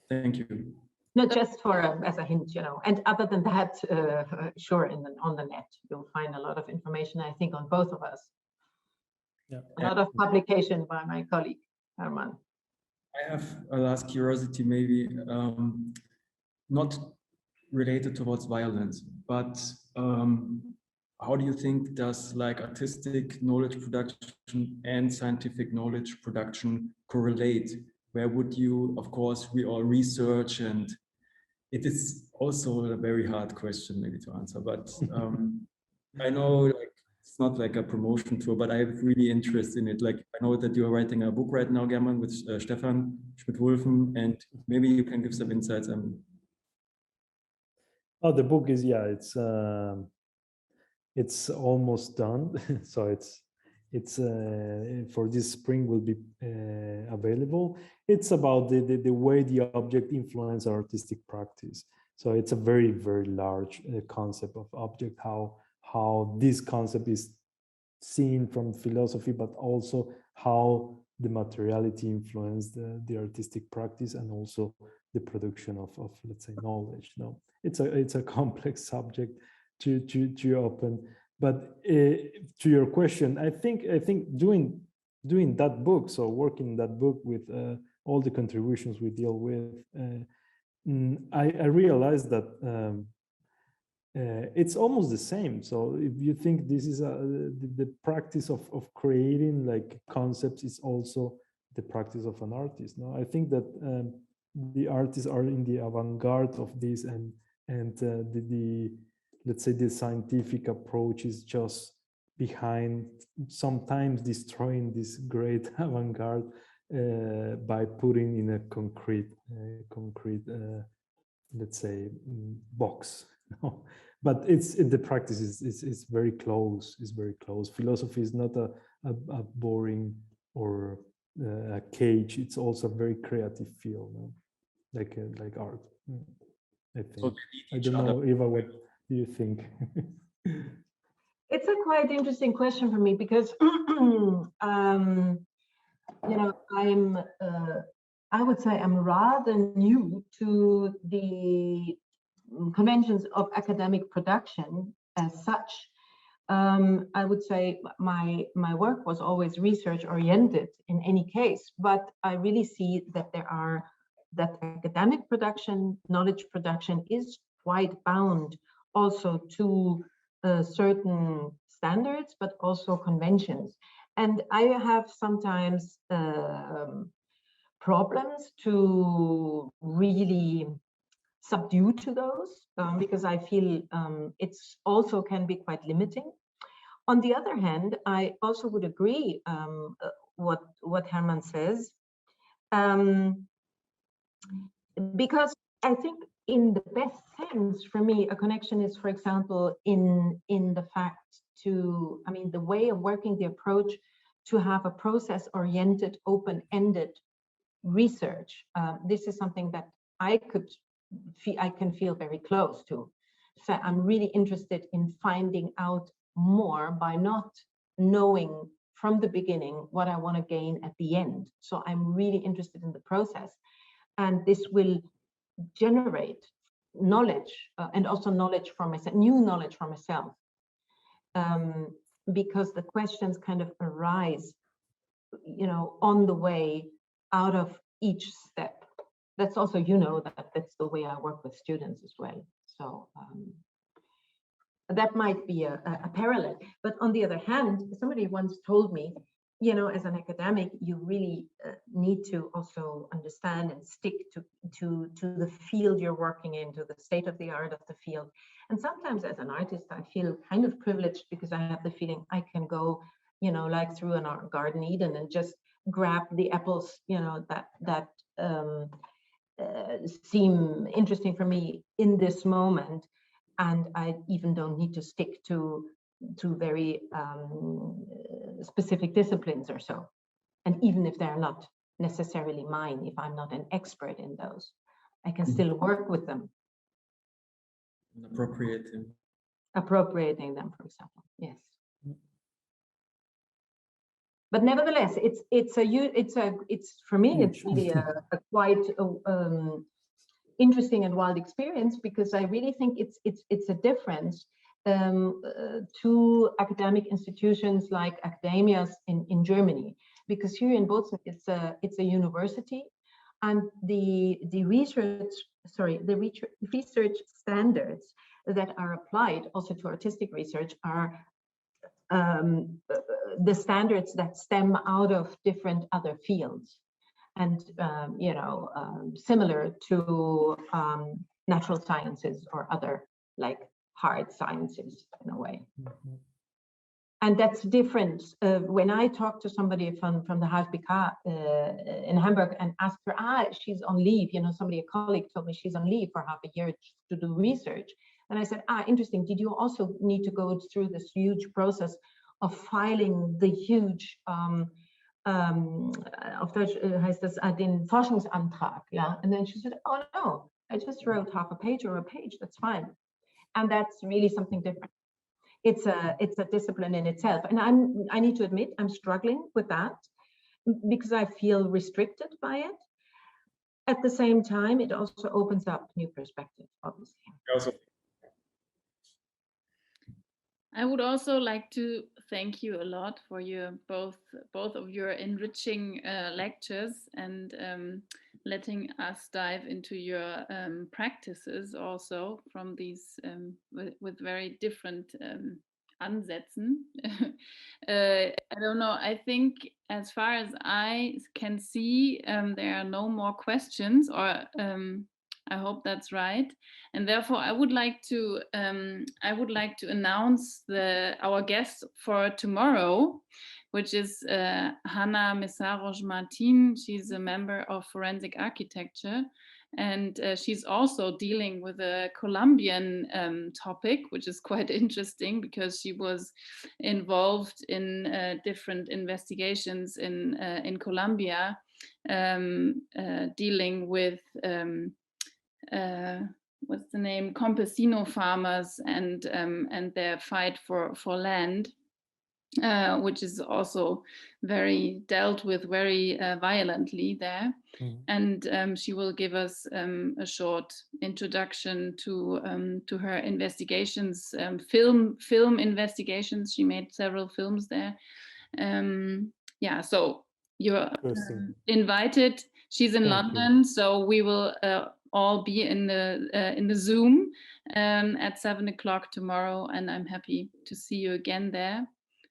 thank you. Not just for as a hint, you know. And other than that, sure, on the net you'll find a lot of information, I think, on both of us. Yeah. A lot of publication by my colleague Hermann. I have a last curiosity, maybe not related towards violence, but how do you think does like artistic knowledge production and scientific knowledge production correlate? Where would you, of course, we all research, and it is also a very hard question maybe to answer, but I know like, it's not like a promotion tour, but I have really interest in it. Like I know that you're writing a book right now, German, with Stefan Schmidt-Wulffen, and maybe you can give some insights. Oh, the book is, yeah, it's almost done. So it's for this spring will be available. It's about the way the object influences artistic practice. So it's a very, very large concept of object, how this concept is seen from philosophy, but also how the materiality influenced the artistic practice and also the production of let's say knowledge. No, it's a complex subject to open. But to your question, I think doing that book, so working that book with all the contributions we deal with, I realized that it's almost the same. So if you think this is the practice of creating like concepts is also the practice of an artist. No, I think that the artists are in the avant-garde of this, and the let's say the scientific approach is just behind, sometimes destroying this great avant-garde by putting in a concrete let's say box. But the practice is very close. It's very close. Philosophy is not a boring or a cage. It's also a very creative field, no? like art. I think. So I don't know, Eva, what do you think? It's a quite interesting question for me because you know, I would say I'm rather new to the conventions of academic production as such. I would say my work was always research oriented in any case, but I really see that that academic production, knowledge production is quite bound also to certain standards, but also conventions. And I have sometimes problems to really subdue to those because I feel it's also can be quite limiting. On the other hand, I also would agree what Hermann says, because I think in the best sense for me, a connection is, for example, in the fact to, I mean, the way of working, the approach to have a process-oriented, open-ended research. This is something that I can feel very close to. So I'm really interested in finding out more by not knowing from the beginning what I want to gain at the end. So I'm really interested in the process, and this will generate knowledge and also knowledge from myself, new knowledge from myself, because the questions kind of arise, on the way out of each step. That's also, that's the way I work with students as well. So that might be a parallel. But on the other hand, somebody once told me, as an academic, you really need to also understand and stick to the field you're working in, to the state of the art of the field. And sometimes as an artist, I feel kind of privileged because I have the feeling I can go, like through an art garden Eden and just grab the apples, that seem interesting for me in this moment. And I even don't need to stick to very specific disciplines or so. And even if they're not necessarily mine, if I'm not an expert in those, I can still work with them. Appropriating them, for example, yes. But nevertheless, it's for me, it's really a quite interesting and wild experience, because I really think it's a difference to academic institutions like academias in Germany, because here in Bozen it's a university, and the research standards that are applied also to artistic research are the standards that stem out of different other fields, and similar to natural sciences or other like hard sciences in a way. Mm-hmm. And that's different. When I talk to somebody from the HSBK in Hamburg and ask her, she's on leave, a colleague told me she's on leave for half a year to do research. And I said, interesting, did you also need to go through this huge process of filing the huge, auf Deutsch heißt das, den Forschungsantrag, yeah? And then she said, oh no, I just wrote half a page or a page, that's fine. And that's really something different. It's a discipline in itself. And I need to admit, I'm struggling with that because I feel restricted by it. At the same time, it also opens up new perspectives, obviously. Also. I would also like to thank you a lot for your both of your enriching lectures and letting us dive into your practices also from these with very different Ansätzen. I don't know, I think as far as I can see, there are no more questions, or I hope that's right, and therefore I would like to announce our guest for tomorrow, which is Hanna Messaros-Martin. She's a member of Forensic Architecture, and she's also dealing with a Colombian topic, which is quite interesting because she was involved in different investigations in Colombia, dealing with what's the name, campesino farmers and their fight for land, which is also dealt with very violently there. Mm-hmm. And she will give us a short introduction to her investigations, film investigations. She made several films there. Yeah, so you're invited. She's in London, so we will all be in the Zoom at 7 o'clock tomorrow, and I'm happy to see you again there.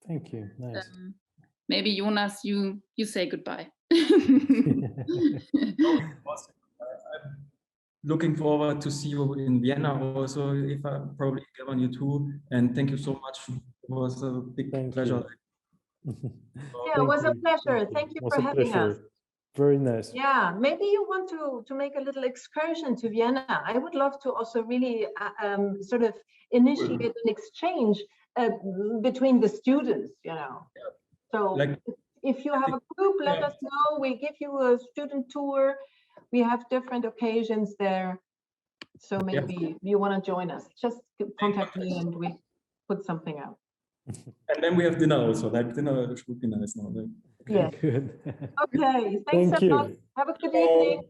Thank you. Nice. Maybe Jonas, you say goodbye. I'm looking forward to see you in Vienna also, Eva, probably German, you too. And thank you so much. It was a big pleasure. Yeah, it was a pleasure. Thank you for having us. Very nice. Yeah, maybe you want to make a little excursion to Vienna. I would love to also really sort of initiate an exchange between the students, So if you have a group, let us know. We give you a student tour. We have different occasions there. So maybe you want to join us. Just contact me and we put something out. And then we have dinner also. Like dinner would be nice now. Yeah. Good. Okay. Thanks Thank a you. lot. Have a good evening.